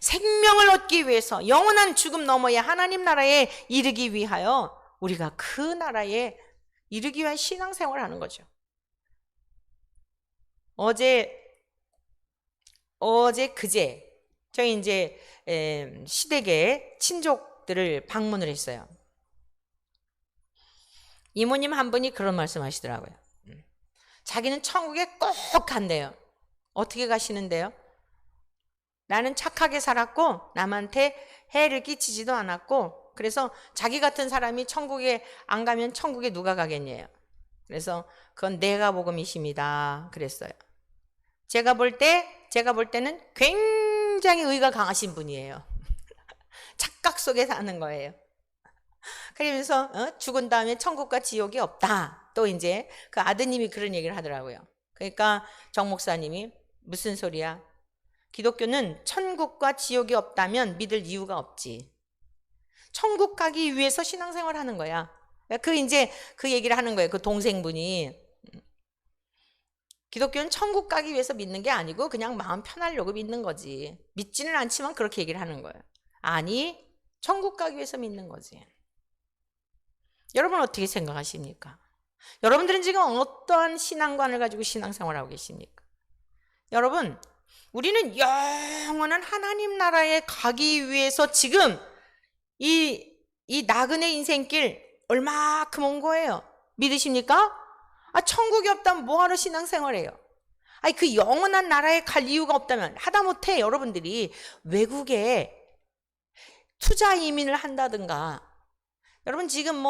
생명을 얻기 위해서 영원한 죽음 너머에 하나님 나라에 이르기 위하여 우리가 그 나라에 이르기 위한 신앙생활을 하는 거죠. 그제 저희 이제 시댁에 친족들을 방문을 했어요. 이모님 한 분이 그런 말씀 하시더라고요. 자기는 천국에 꼭 간대요. 어떻게 가시는데요? 나는 착하게 살았고 남한테 해를 끼치지도 않았고 그래서 자기 같은 사람이 천국에 안 가면 천국에 누가 가겠냐요. 그래서 그건 내가 복음이십니다 그랬어요. 제가 볼 때는 굉장히 의가 강하신 분이에요. 착각 속에 사는 거예요. 그러면서 죽은 다음에 천국과 지옥이 없다. 또 이제 그 아드님이 그런 얘기를 하더라고요. 그러니까 정 목사님이 무슨 소리야? 기독교는 천국과 지옥이 없다면 믿을 이유가 없지. 천국 가기 위해서 신앙생활 하는 거야. 그 얘기를 하는 거예요. 그 동생분이. 기독교는 천국 가기 위해서 믿는 게 아니고 그냥 마음 편하려고 믿는 거지. 믿지는 않지만 그렇게 얘기를 하는 거예요. 아니, 천국 가기 위해서 믿는 거지. 여러분 어떻게 생각하십니까? 여러분들은 지금 어떠한 신앙관을 가지고 신앙생활하고 계십니까? 여러분, 우리는 영원한 하나님 나라에 가기 위해서 지금 이 나그네 인생길 얼마큼 온 거예요. 믿으십니까? 천국이 없다면 뭐하러 신앙생활해요? 그 영원한 나라에 갈 이유가 없다면 하다못해 여러분들이 외국에 투자 이민을 한다든가 여러분 지금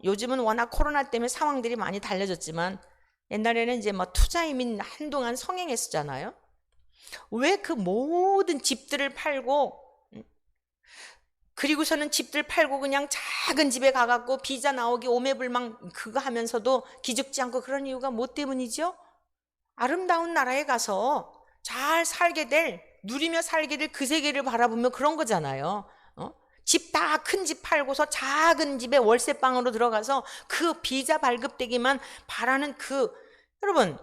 요즘은 워낙 코로나 때문에 상황들이 많이 달라졌지만 옛날에는 이제 투자 이민 한동안 성행했었잖아요. 왜 그 모든 집들을 팔고 그리고서는 집들 팔고 그냥 작은 집에 가갖고 비자 나오기 오매불망 그거 하면서도 기죽지 않고 그런 이유가 뭐 때문이죠? 아름다운 나라에 가서 잘 살게 될, 누리며 살게 될 그 세계를 바라보며 그런 거잖아요. 집 다 큰 집 팔고서 작은 집에 월세방으로 들어가서 그 비자 발급되기만 바라는 여러분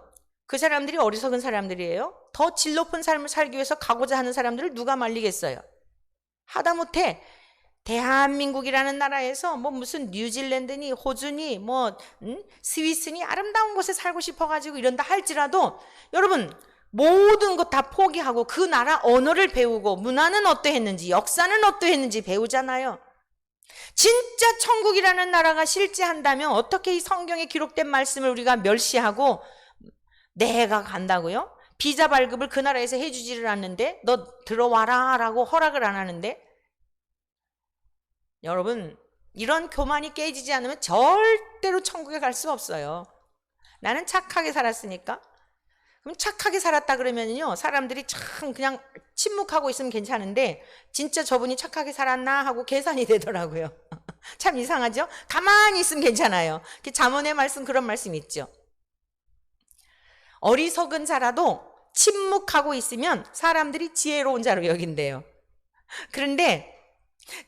그 사람들이 어리석은 사람들이에요. 더 질 높은 삶을 살기 위해서 가고자 하는 사람들을 누가 말리겠어요? 하다못해 대한민국이라는 나라에서 무슨 뉴질랜드니 호주니 스위스니 아름다운 곳에 살고 싶어가지고 이런다 할지라도 여러분 모든 것 다 포기하고 그 나라 언어를 배우고 문화는 어떠했는지 역사는 어떠했는지 배우잖아요. 진짜 천국이라는 나라가 실제한다면 어떻게 이 성경에 기록된 말씀을 우리가 멸시하고 내가 간다고요? 비자 발급을 그 나라에서 해주지를 않는데 너 들어와라 라고 허락을 안 하는데 여러분 이런 교만이 깨지지 않으면 절대로 천국에 갈 수 없어요. 나는 착하게 살았으니까. 그럼 착하게 살았다 그러면요 사람들이 참 그냥 침묵하고 있으면 괜찮은데 진짜 저분이 착하게 살았나 하고 계산이 되더라고요. 참 이상하죠? 가만히 있으면 괜찮아요. 잠언의 말씀 그런 말씀 있죠. 어리석은 자라도 침묵하고 있으면 사람들이 지혜로운 자로 여긴대요. 그런데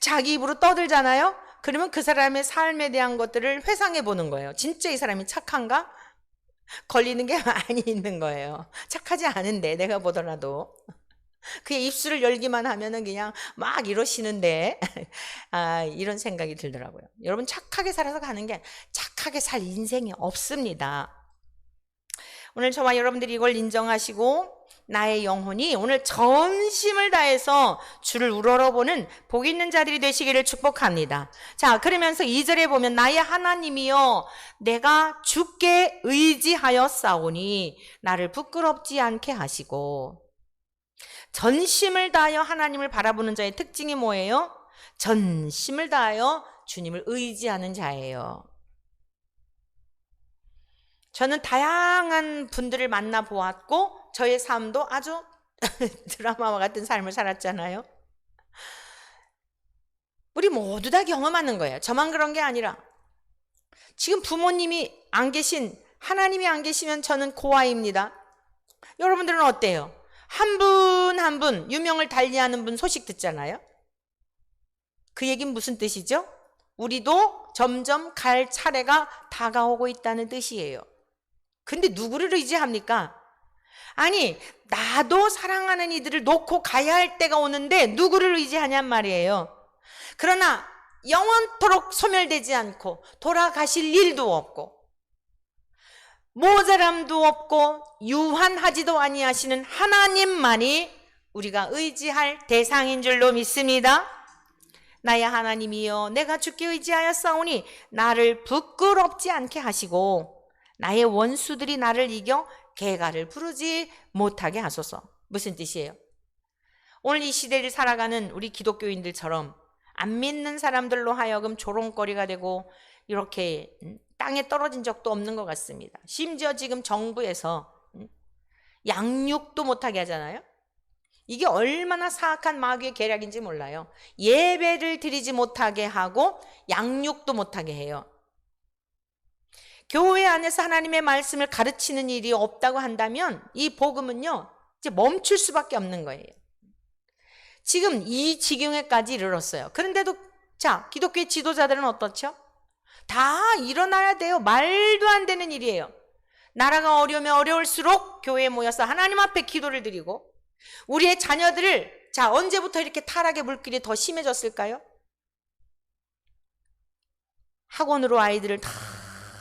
자기 입으로 떠들잖아요. 그러면 그 사람의 삶에 대한 것들을 회상해 보는 거예요. 진짜 이 사람이 착한가? 걸리는 게 많이 있는 거예요. 착하지 않은데 내가 보더라도 그의 입술을 열기만 하면은 그냥 막 이러시는데 이런 생각이 들더라고요. 여러분, 착하게 살아서 가는 게, 착하게 살 인생이 없습니다. 오늘 저와 여러분들이 이걸 인정하시고 나의 영혼이 오늘 전심을 다해서 주를 우러러보는 복 있는 자들이 되시기를 축복합니다. 자, 그러면서 2절에 보면 나의 하나님이여 내가 주께 의지하여 싸우니 나를 부끄럽지 않게 하시고. 전심을 다하여 하나님을 바라보는 자의 특징이 뭐예요? 전심을 다하여 주님을 의지하는 자예요. 저는 다양한 분들을 만나보았고 저의 삶도 아주 드라마와 같은 삶을 살았잖아요. 우리 모두 다 경험하는 거예요. 저만 그런 게 아니라 지금 부모님이 안 계신, 하나님이 안 계시면 저는 고아입니다. 여러분들은 어때요? 한 분 한 분 유명을 달리하는 분 소식 듣잖아요. 그 얘기는 무슨 뜻이죠? 우리도 점점 갈 차례가 다가오고 있다는 뜻이에요. 근데 누구를 의지합니까? 아니, 나도 사랑하는 이들을 놓고 가야 할 때가 오는데 누구를 의지하냔 말이에요. 그러나 영원토록 소멸되지 않고 돌아가실 일도 없고 모자람도 없고 유한하지도 아니하시는 하나님만이 우리가 의지할 대상인 줄로 믿습니다. 나의 하나님이여 내가 주께 의지하여 싸우니 나를 부끄럽지 않게 하시고 나의 원수들이 나를 이겨 개가를 부르지 못하게 하소서. 무슨 뜻이에요? 오늘 이 시대를 살아가는 우리 기독교인들처럼 안 믿는 사람들로 하여금 조롱거리가 되고 이렇게 땅에 떨어진 적도 없는 것 같습니다. 심지어 지금 정부에서 양육도 못하게 하잖아요. 이게 얼마나 사악한 마귀의 계략인지 몰라요. 예배를 드리지 못하게 하고 양육도 못하게 해요. 교회 안에서 하나님의 말씀을 가르치는 일이 없다고 한다면 이 복음은요 이제 멈출 수밖에 없는 거예요. 지금 이 지경에까지 이르렀어요. 그런데도 자, 기독교의 지도자들은 어떻죠? 다 일어나야 돼요. 말도 안 되는 일이에요. 나라가 어려우면 어려울수록 교회에 모여서 하나님 앞에 기도를 드리고 우리의 자녀들을, 자, 언제부터 이렇게 타락의 물길이 더 심해졌을까요? 학원으로 아이들을 다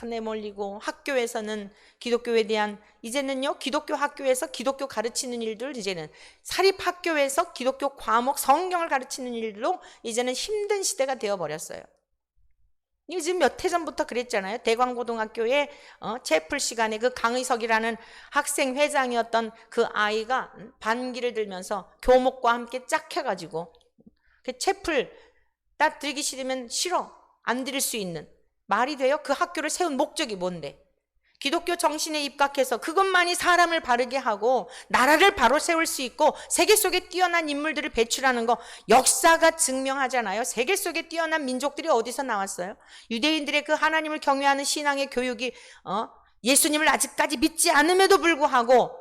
내몰리고 학교에서는 기독교에 대한, 이제는요 기독교 학교에서 기독교 가르치는 일들, 이제는 사립학교에서 기독교 과목 성경을 가르치는 일로 이제는 힘든 시대가 되어버렸어요. 이거 지금 몇 해 전부터 그랬잖아요. 대광고등학교에 채플 시간에 그 강의석이라는 학생 회장이었던 그 아이가 반기를 들면서 교목과 함께 짝해가지고 그 채플 딱 들기 싫으면 싫어, 안 들을 수 있는, 말이 돼요? 그 학교를 세운 목적이 뭔데? 기독교 정신에 입각해서 그것만이 사람을 바르게 하고 나라를 바로 세울 수 있고 세계 속에 뛰어난 인물들을 배출하는 거 역사가 증명하잖아요. 세계 속에 뛰어난 민족들이 어디서 나왔어요? 유대인들의 그 하나님을 경외하는 신앙의 교육이 예수님을 아직까지 믿지 않음에도 불구하고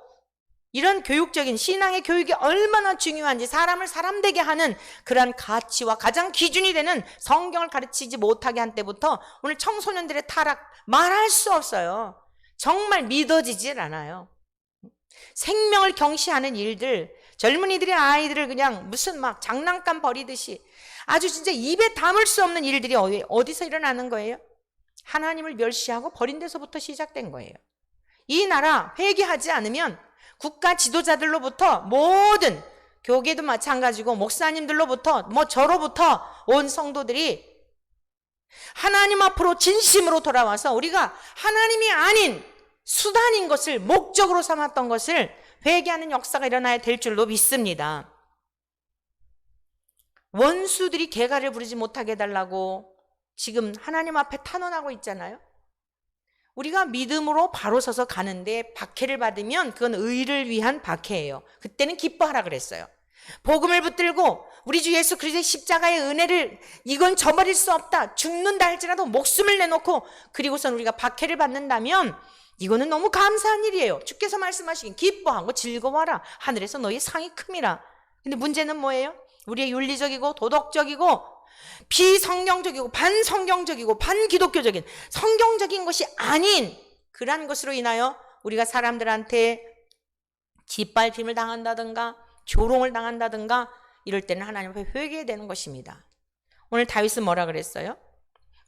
이런 교육적인 신앙의 교육이 얼마나 중요한지, 사람을 사람되게 하는 그러한 가치와 가장 기준이 되는 성경을 가르치지 못하게 한 때부터 오늘 청소년들의 타락 말할 수 없어요. 정말 믿어지질 않아요. 생명을 경시하는 일들, 젊은이들의 아이들을 그냥 무슨 막 장난감 버리듯이 아주 진짜 입에 담을 수 없는 일들이 어디서 일어나는 거예요? 하나님을 멸시하고 버린 데서부터 시작된 거예요. 이 나라 회개하지 않으면 국가 지도자들로부터 모든, 교계도 마찬가지고 목사님들로부터 저로부터 온 성도들이 하나님 앞으로 진심으로 돌아와서 우리가 하나님이 아닌 수단인 것을, 목적으로 삼았던 것을 회개하는 역사가 일어나야 될 줄로 믿습니다. 원수들이 개가를 부르지 못하게 해달라고 지금 하나님 앞에 탄원하고 있잖아요. 우리가 믿음으로 바로 서서 가는데 박해를 받으면 그건 의를 위한 박해예요. 그때는 기뻐하라 그랬어요. 복음을 붙들고 우리 주 예수 그리스도의 십자가의 은혜를, 이건 저버릴 수 없다, 죽는다 할지라도 목숨을 내놓고 그리고선 우리가 박해를 받는다면 이거는 너무 감사한 일이에요. 주께서 말씀하시긴 기뻐하고 즐거워하라, 하늘에서 너희 상이 큼이라. 근데 문제는 뭐예요? 우리의 윤리적이고 도덕적이고 비성경적이고 반성경적이고 반기독교적인 성경적인 것이 아닌 그러한 것으로 인하여 우리가 사람들한테 짓밟힘을 당한다든가 조롱을 당한다든가 이럴 때는 하나님 앞에 회개해야 되는 것입니다. 오늘 다윗은 뭐라 그랬어요?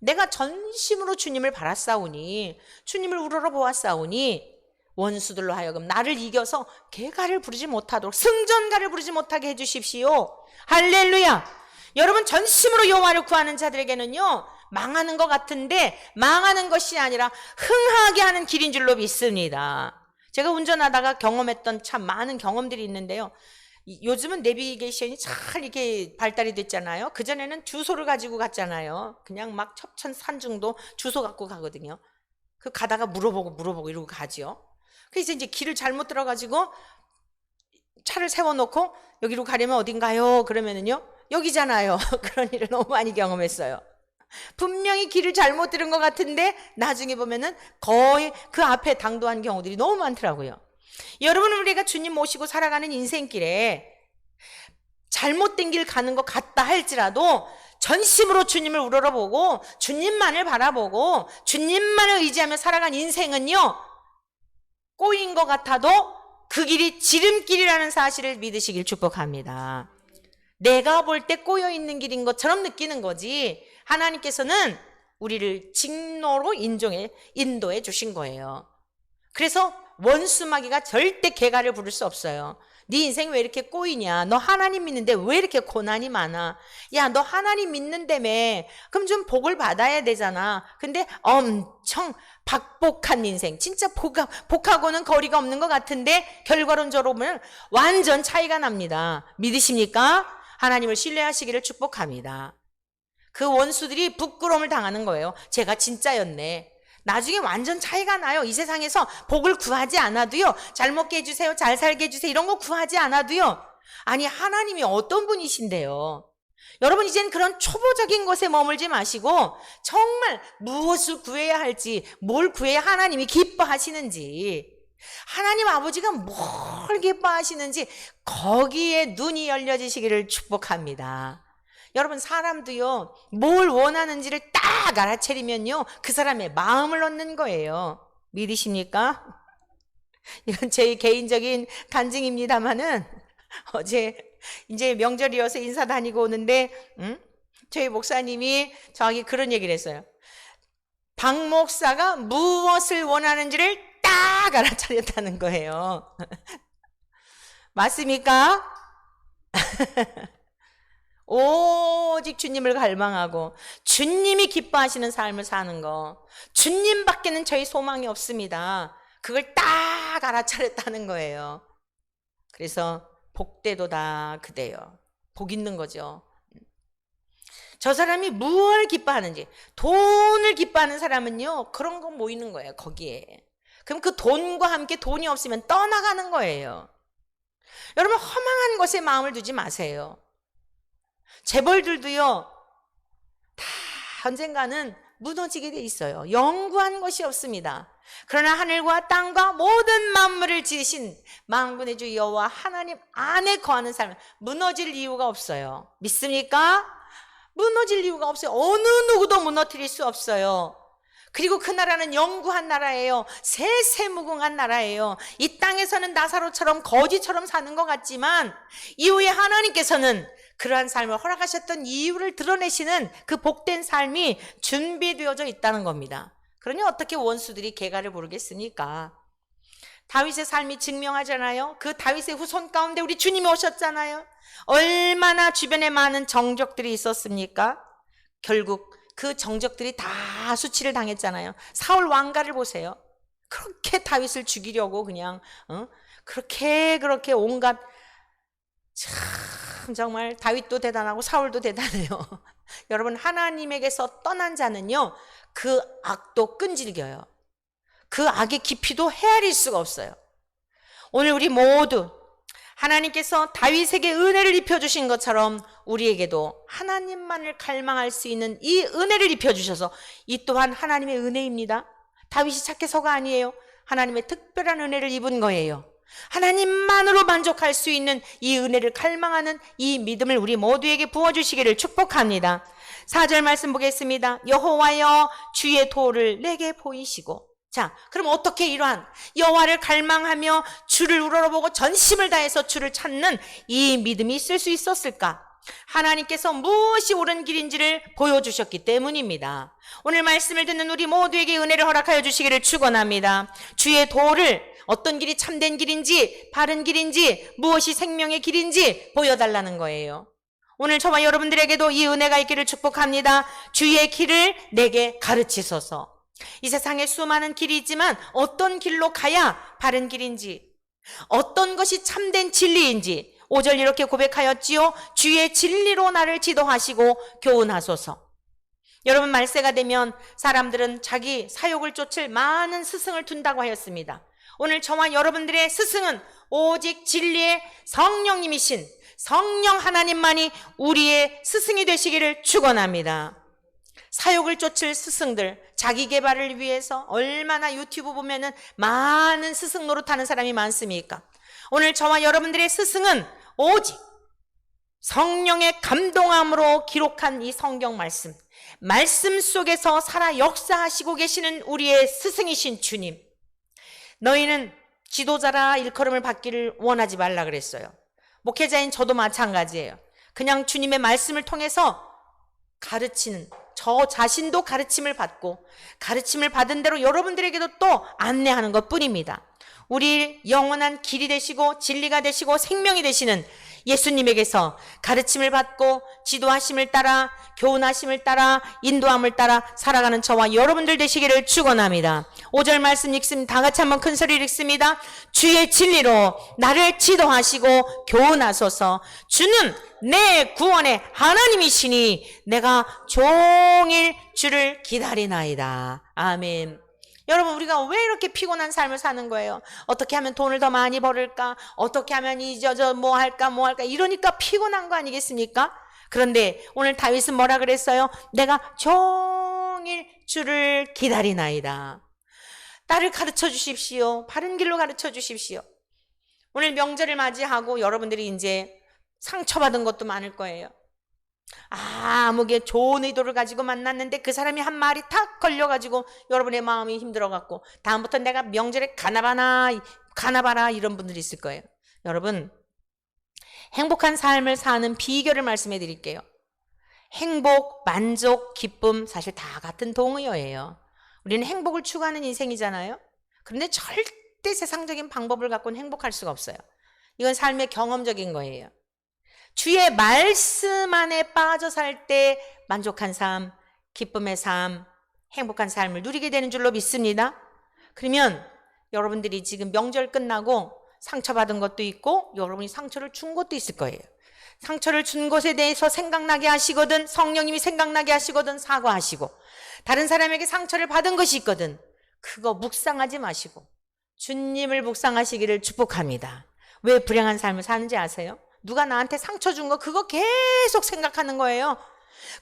내가 전심으로 주님을 바랐사오니 주님을 우러러 보았사오니 원수들로 하여금 나를 이겨서 개가를 부르지 못하도록 승전가를 부르지 못하게 해주십시오. 할렐루야. 여러분, 전심으로 여호와를 구하는 자들에게는요 망하는 것 같은데 망하는 것이 아니라 흥하게 하는 길인 줄로 믿습니다. 제가 운전하다가 경험했던 참 많은 경험들이 있는데요, 요즘은 내비게이션이 잘 이렇게 발달이 됐잖아요. 그전에는 주소를 가지고 갔잖아요. 그냥 막 첩천산중도 주소 갖고 가거든요. 그 가다가 물어보고 이러고 가죠. 그래서 이제 길을 잘못 들어가지고 차를 세워놓고 여기로 가려면 어딘가요? 그러면은요 여기잖아요. 그런 일을 너무 많이 경험했어요. 분명히 길을 잘못 들은 것 같은데 나중에 보면은 거의 그 앞에 당도한 경우들이 너무 많더라고요. 여러분, 우리가 주님 모시고 살아가는 인생길에 잘못된 길 가는 것 같다 할지라도 전심으로 주님을 우러러보고 주님만을 바라보고 주님만을 의지하며 살아간 인생은요 꼬인 것 같아도 그 길이 지름길이라는 사실을 믿으시길 축복합니다. 내가 볼 때 꼬여있는 길인 것처럼 느끼는 거지 하나님께서는 우리를 직로로 인도해 주신 거예요. 그래서 원수마귀가 절대 개가를 부를 수 없어요. 네 인생 왜 이렇게 꼬이냐? 너 하나님 믿는데 왜 이렇게 고난이 많아? 야, 너 하나님 믿는다며. 그럼 좀 복을 받아야 되잖아. 근데 엄청 박복한 인생, 진짜 복하고는 거리가 없는 것 같은데 결과론적으로 보면 완전 차이가 납니다. 믿으십니까? 하나님을 신뢰하시기를 축복합니다. 그 원수들이 부끄러움을 당하는 거예요. 제가 진짜였네. 나중에 완전 차이가 나요. 이 세상에서 복을 구하지 않아도요, 잘 먹게 해주세요, 잘 살게 해주세요, 이런 거 구하지 않아도요, 아니 하나님이 어떤 분이신데요. 여러분, 이제는 그런 초보적인 것에 머물지 마시고 정말 무엇을 구해야 할지, 뭘 구해야 하나님이 기뻐하시는지, 하나님 아버지가 뭘 기뻐하시는지 거기에 눈이 열려지시기를 축복합니다. 여러분, 사람도요 뭘 원하는지를 딱 알아차리면요 그 사람의 마음을 얻는 거예요. 믿으십니까? 이건 제 개인적인 간증입니다마는 어제 이제 명절이어서 인사 다니고 오는데 저희 목사님이 저에게 그런 얘기를 했어요. 박 목사가 무엇을 원하는지를 딱 알아차렸다는 거예요. 맞습니까? 오직 주님을 갈망하고 주님이 기뻐하시는 삶을 사는 거, 주님밖에는 저희 소망이 없습니다. 그걸 딱 알아차렸다는 거예요. 그래서 복되도다 그대요. 복 있는 거죠. 저 사람이 무엇을 기뻐하는지, 돈을 기뻐하는 사람은요 그런 거 모이는 거예요. 거기에. 그럼 그 돈과 함께 돈이 없으면 떠나가는 거예요. 여러분, 허망한 것에 마음을 두지 마세요. 재벌들도요 다 언젠가는 무너지게 돼 있어요. 영구한 것이 없습니다. 그러나 하늘과 땅과 모든 만물을 지으신 만군의 주 여호와 하나님 안에 거하는 삶은 무너질 이유가 없어요. 믿습니까? 무너질 이유가 없어요. 어느 누구도 무너뜨릴 수 없어요. 그리고 그 나라는 영구한 나라예요. 세세무궁한 나라예요. 이 땅에서는 나사로처럼 거지처럼 사는 것 같지만 이후에 하나님께서는 그러한 삶을 허락하셨던 이유를 드러내시는 그 복된 삶이 준비되어져 있다는 겁니다. 그러니 어떻게 원수들이 개가를 부르겠습니까? 다윗의 삶이 증명하잖아요. 그 다윗의 후손 가운데 우리 주님이 오셨잖아요. 얼마나 주변에 많은 정적들이 있었습니까? 결국 그 정적들이 다 수치를 당했잖아요. 사울 왕가를 보세요. 그렇게 다윗을 죽이려고 그냥 그렇게 온갖, 참 정말 다윗도 대단하고 사울도 대단해요. 여러분, 하나님에게서 떠난 자는요 그 악도 끈질겨요. 그 악의 깊이도 헤아릴 수가 없어요. 오늘 우리 모두 하나님께서 다윗에게 은혜를 입혀주신 것처럼 우리에게도 하나님만을 갈망할 수 있는 이 은혜를 입혀주셔서, 이 또한 하나님의 은혜입니다. 다윗이 착해서가 아니에요. 하나님의 특별한 은혜를 입은 거예요. 하나님만으로 만족할 수 있는 이 은혜를 갈망하는 이 믿음을 우리 모두에게 부어주시기를 축복합니다. 4절 말씀 보겠습니다. 여호와여 주의 도를 내게 보이시고. 자, 그럼 어떻게 이러한 여호와를 갈망하며 주를 우러러보고 전심을 다해서 주를 찾는 이 믿음이 있을 수 있었을까? 하나님께서 무엇이 옳은 길인지를 보여주셨기 때문입니다. 오늘 말씀을 듣는 우리 모두에게 은혜를 허락하여 주시기를 축원합니다. 주의 도를, 어떤 길이 참된 길인지 바른 길인지 무엇이 생명의 길인지 보여달라는 거예요. 오늘 저와 여러분들에게도 이 은혜가 있기를 축복합니다. 주의 길을 내게 가르치소서. 이 세상에 수많은 길이 있지만 어떤 길로 가야 바른 길인지, 어떤 것이 참된 진리인지 5절 이렇게 고백하였지요. 주의 진리로 나를 지도하시고 교훈하소서. 여러분, 말세가 되면 사람들은 자기 사욕을 쫓을 많은 스승을 둔다고 하였습니다. 오늘 저와 여러분들의 스승은 오직 진리의 성령님이신 성령 하나님만이 우리의 스승이 되시기를 축원합니다. 사욕을 쫓을 스승들, 자기 개발을 위해서 얼마나 유튜브 보면은 많은 스승 노릇하는 사람이 많습니까? 오늘 저와 여러분들의 스승은 오직 성령의 감동함으로 기록한 이 성경 말씀 속에서 살아 역사하시고 계시는 우리의 스승이신 주님. 너희는 지도자라 일컬음을 받기를 원하지 말라 그랬어요. 목회자인 저도 마찬가지예요. 그냥 주님의 말씀을 통해서 가르치는, 저 자신도 가르침을 받고 가르침을 받은 대로 여러분들에게도 또 안내하는 것 뿐입니다. 우리 영원한 길이 되시고 진리가 되시고 생명이 되시는 예수님에게서 가르침을 받고 지도하심을 따라 교훈하심을 따라 인도함을 따라 살아가는 저와 여러분들 되시기를 축원합니다. 5절 말씀 읽습니다. 다 같이 한번 큰 소리를 읽습니다. 주의 진리로 나를 지도하시고 교훈하소서. 주는 내 구원의 하나님이시니 내가 종일 주를 기다리나이다. 아멘. 여러분, 우리가 왜 이렇게 피곤한 삶을 사는 거예요? 어떻게 하면 돈을 더 많이 벌을까? 어떻게 하면 뭐 할까 이러니까 피곤한 거 아니겠습니까? 그런데 오늘 다윗은 뭐라 그랬어요? 내가 종일 주를 기다리나이다. 나를 가르쳐 주십시오. 바른 길로 가르쳐 주십시오. 오늘 명절을 맞이하고 여러분들이 이제 상처받은 것도 많을 거예요. 아무게 좋은 의도를 가지고 만났는데 그 사람이 한 말이 탁 걸려가지고 여러분의 마음이 힘들어갖고 다음부터 내가 명절에 가나봐라 이런 분들이 있을 거예요. 여러분, 행복한 삶을 사는 비결을 말씀해 드릴게요. 행복, 만족, 기쁨 사실 다 같은 동의어예요. 우리는 행복을 추구하는 인생이잖아요. 그런데 절대 세상적인 방법을 갖고는 행복할 수가 없어요. 이건 삶의 경험적인 거예요. 주의 말씀 안에 빠져 살 때 만족한 삶, 기쁨의 삶, 행복한 삶을 누리게 되는 줄로 믿습니다. 그러면 여러분들이 지금 명절 끝나고 상처받은 것도 있고 여러분이 상처를 준 것도 있을 거예요. 상처를 준 것에 대해서 생각나게 하시거든, 성령님이 생각나게 하시거든 사과하시고, 다른 사람에게 상처를 받은 것이 있거든 그거 묵상하지 마시고 주님을 묵상하시기를 축복합니다. 왜 불행한 삶을 사는지 아세요? 누가 나한테 상처 준 거 그거 계속 생각하는 거예요.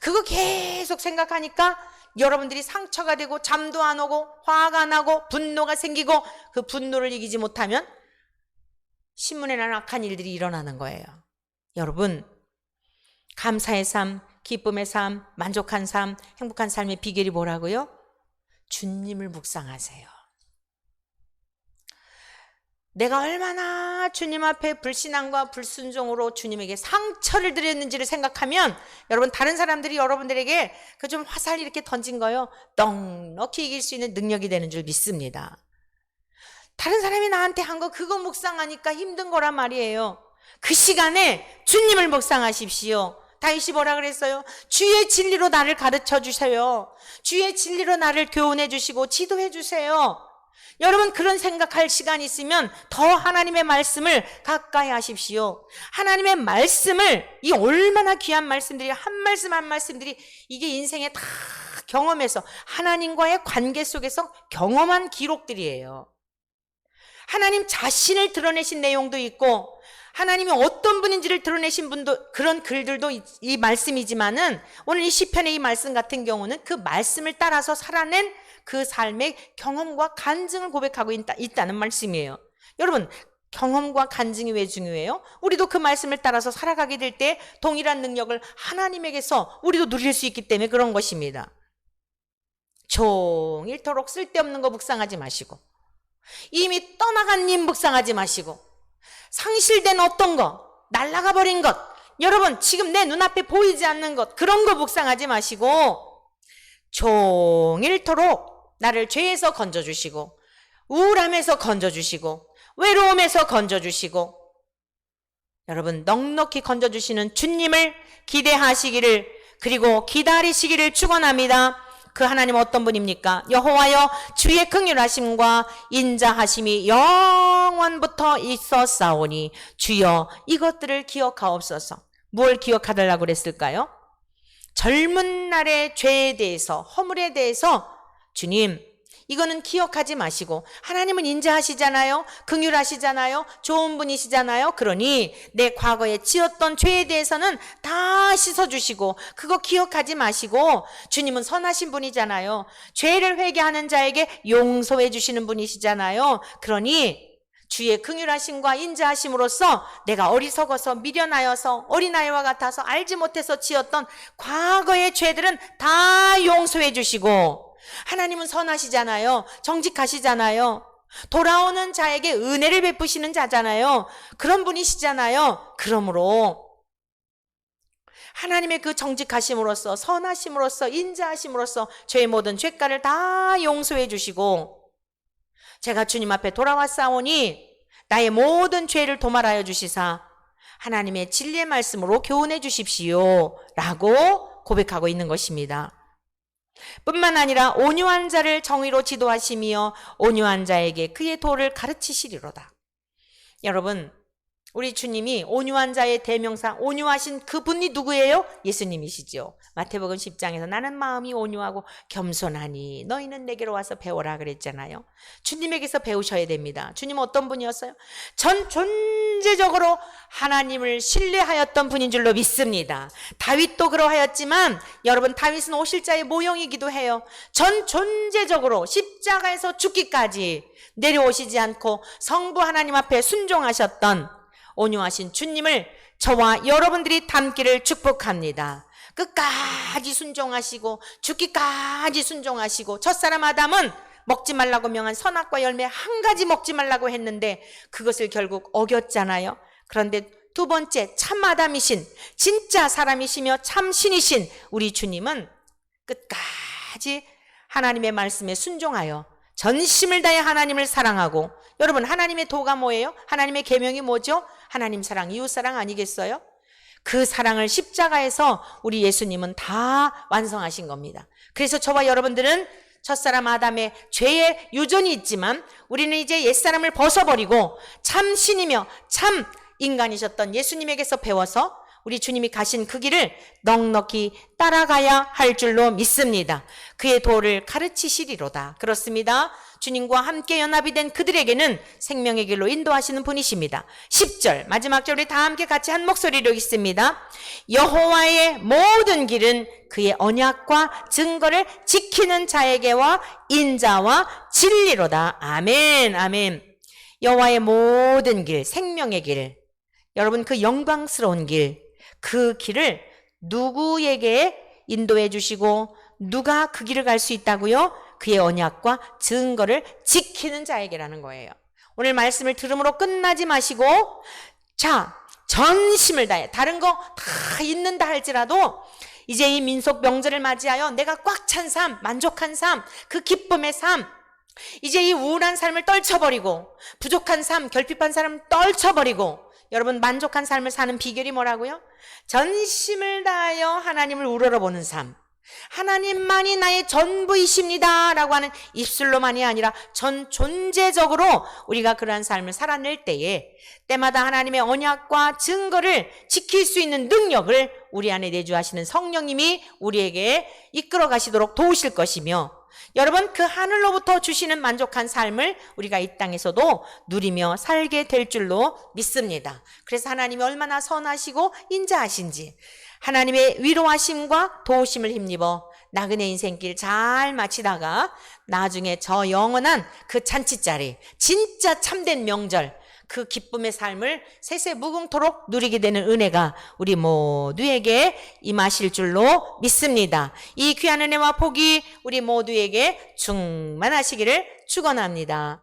그거 계속 생각하니까 여러분들이 상처가 되고 잠도 안 오고 화가 나고 분노가 생기고 그 분노를 이기지 못하면 신문에 나는 악한 일들이 일어나는 거예요. 여러분, 감사의 삶, 기쁨의 삶, 만족한 삶, 행복한 삶의 비결이 뭐라고요? 주님을 묵상하세요. 내가 얼마나 주님 앞에 불신앙과 불순종으로 주님에게 상처를 드렸는지를 생각하면 여러분, 다른 사람들이 여러분들에게 그 좀 화살 이렇게 던진 거요 넉넉히 이길 수 있는 능력이 되는 줄 믿습니다. 다른 사람이 나한테 한 거 그거 묵상하니까 힘든 거란 말이에요. 그 시간에 주님을 묵상하십시오. 다윗이 뭐라 그랬어요? 주의 진리로 나를 가르쳐 주세요. 주의 진리로 나를 교훈해 주시고 지도해 주세요. 여러분, 그런 생각할 시간이 있으면 더 하나님의 말씀을 가까이 하십시오. 하나님의 말씀을, 이 얼마나 귀한 말씀들이 한 말씀 한 말씀들이 이게 인생에 다 경험해서 하나님과의 관계 속에서 경험한 기록들이에요. 하나님 자신을 드러내신 내용도 있고 하나님이 어떤 분인지를 드러내신 분도, 그런 글들도 이 말씀이지만은 오늘 이 시편의 이 말씀 같은 경우는 그 말씀을 따라서 살아낸 그 삶의 경험과 간증을 고백하고 있다는 말씀이에요. 여러분, 경험과 간증이 왜 중요해요? 우리도 그 말씀을 따라서 살아가게 될 때 동일한 능력을 하나님에게서 우리도 누릴 수 있기 때문에 그런 것입니다. 종일토록 쓸데없는 거 묵상하지 마시고, 이미 떠나간 일 묵상하지 마시고, 상실된 어떤 거, 날아가 버린 것, 여러분 지금 내 눈앞에 보이지 않는 것, 그런 거 묵상하지 마시고 종일토록 나를 죄에서 건져주시고, 우울함에서 건져주시고, 외로움에서 건져주시고, 여러분 넉넉히 건져주시는 주님을 기대하시기를, 그리고 기다리시기를 축원합니다. 그 하나님 어떤 분입니까? 여호와여 주의 긍휼하심과 인자하심이 영원부터 있었사오니 주여 이것들을 기억하옵소서. 무엇을 기억하달라고 그랬을까요? 젊은 날의 죄에 대해서, 허물에 대해서 주님 이거는 기억하지 마시고, 하나님은 인자하시잖아요, 긍휼하시잖아요, 좋은 분이시잖아요. 그러니 내 과거에 지었던 죄에 대해서는 다 씻어주시고 그거 기억하지 마시고, 주님은 선하신 분이잖아요. 죄를 회개하는 자에게 용서해 주시는 분이시잖아요. 그러니 주의 긍휼하심과 인자하심으로써 내가 어리석어서 미련하여서 어린아이와 같아서 알지 못해서 지었던 과거의 죄들은 다 용서해 주시고, 하나님은 선하시잖아요. 정직하시잖아요. 돌아오는 자에게 은혜를 베푸시는 자잖아요. 그런 분이시잖아요. 그러므로 하나님의 그 정직하심으로써, 선하심으로써, 인자하심으로써 죄의 모든 죄가를 다 용서해 주시고, 제가 주님 앞에 돌아왔사오니 나의 모든 죄를 도말하여 주시사 하나님의 진리의 말씀으로 교훈해 주십시오 라고 고백하고 있는 것입니다. 뿐만 아니라 온유한 자를 정의로 지도하시며 온유한 자에게 그의 도를 가르치시리로다. 여러분, 우리 주님이 온유한 자의 대명사, 온유하신 그분이 누구예요? 예수님이시죠. 마태복음 10장에서 나는 마음이 온유하고 겸손하니 너희는 내게로 와서 배워라 그랬잖아요. 주님에게서 배우셔야 됩니다. 주님은 어떤 분이었어요? 전 존재적으로 하나님을 신뢰하였던 분인 줄로 믿습니다. 다윗도 그러하였지만 여러분, 다윗은 오실자의 모형이기도 해요. 전 존재적으로 십자가에서 죽기까지 내려오시지 않고 성부 하나님 앞에 순종하셨던 온유하신 주님을 저와 여러분들이 닮기를 축복합니다. 끝까지 순종하시고 죽기까지 순종하시고, 첫사람 아담은 먹지 말라고 명한 선악과 열매 한 가지 먹지 말라고 했는데 그것을 결국 어겼잖아요. 그런데 두 번째 참 아담이신, 진짜 사람이시며 참 신이신 우리 주님은 끝까지 하나님의 말씀에 순종하여 전심을 다해 하나님을 사랑하고, 여러분 하나님의 도가 뭐예요? 하나님의 계명이 뭐죠? 하나님 사랑, 이웃 사랑 아니겠어요? 그 사랑을 십자가에서 우리 예수님은 다 완성하신 겁니다. 그래서 저와 여러분들은 첫사람 아담의 죄에 유전이 있지만 우리는 이제 옛사람을 벗어버리고 참 신이며 참 인간이셨던 예수님에게서 배워서 우리 주님이 가신 그 길을 넉넉히 따라가야 할 줄로 믿습니다. 그의 도를 가르치시리로다. 그렇습니다. 주님과 함께 연합이 된 그들에게는 생명의 길로 인도하시는 분이십니다. 10절 마지막 절 우리 다 함께 같이 한 목소리로 읽습니다. 여호와의 모든 길은 그의 언약과 증거를 지키는 자에게와 인자와 진리로다. 아멘, 아멘. 여호와의 모든 길, 생명의 길, 여러분 그 영광스러운 길, 그 길을 누구에게 인도해 주시고 누가 그 길을 갈 수 있다고요? 그의 언약과 증거를 지키는 자에게라는 거예요. 오늘 말씀을 들음으로 끝나지 마시고, 자, 전심을 다해, 다른 거 다 있는다 할지라도 이제 이 민속 명절을 맞이하여 내가 꽉 찬 삶, 만족한 삶, 그 기쁨의 삶, 이제 이 우울한 삶을 떨쳐버리고, 부족한 삶, 결핍한 삶을 떨쳐버리고, 여러분 만족한 삶을 사는 비결이 뭐라고요? 전심을 다하여 하나님을 우러러보는 삶, 하나님만이 나의 전부이십니다 라고 하는 입술로만이 아니라 전 존재적으로 우리가 그러한 삶을 살아낼 때에 때마다 하나님의 언약과 증거를 지킬 수 있는 능력을 우리 안에 내주하시는 성령님이 우리에게 이끌어 가시도록 도우실 것이며, 여러분 그 하늘로부터 주시는 만족한 삶을 우리가 이 땅에서도 누리며 살게 될 줄로 믿습니다. 그래서 하나님이 얼마나 선하시고 인자하신지, 하나님의 위로하심과 도우심을 힘입어 나그네 인생길 잘 마치다가 나중에 저 영원한 그 잔치자리, 진짜 참된 명절, 그 기쁨의 삶을 세세무궁토록 누리게 되는 은혜가 우리 모두에게 임하실 줄로 믿습니다. 이 귀한 은혜와 복이 우리 모두에게 충만하시기를 축원합니다.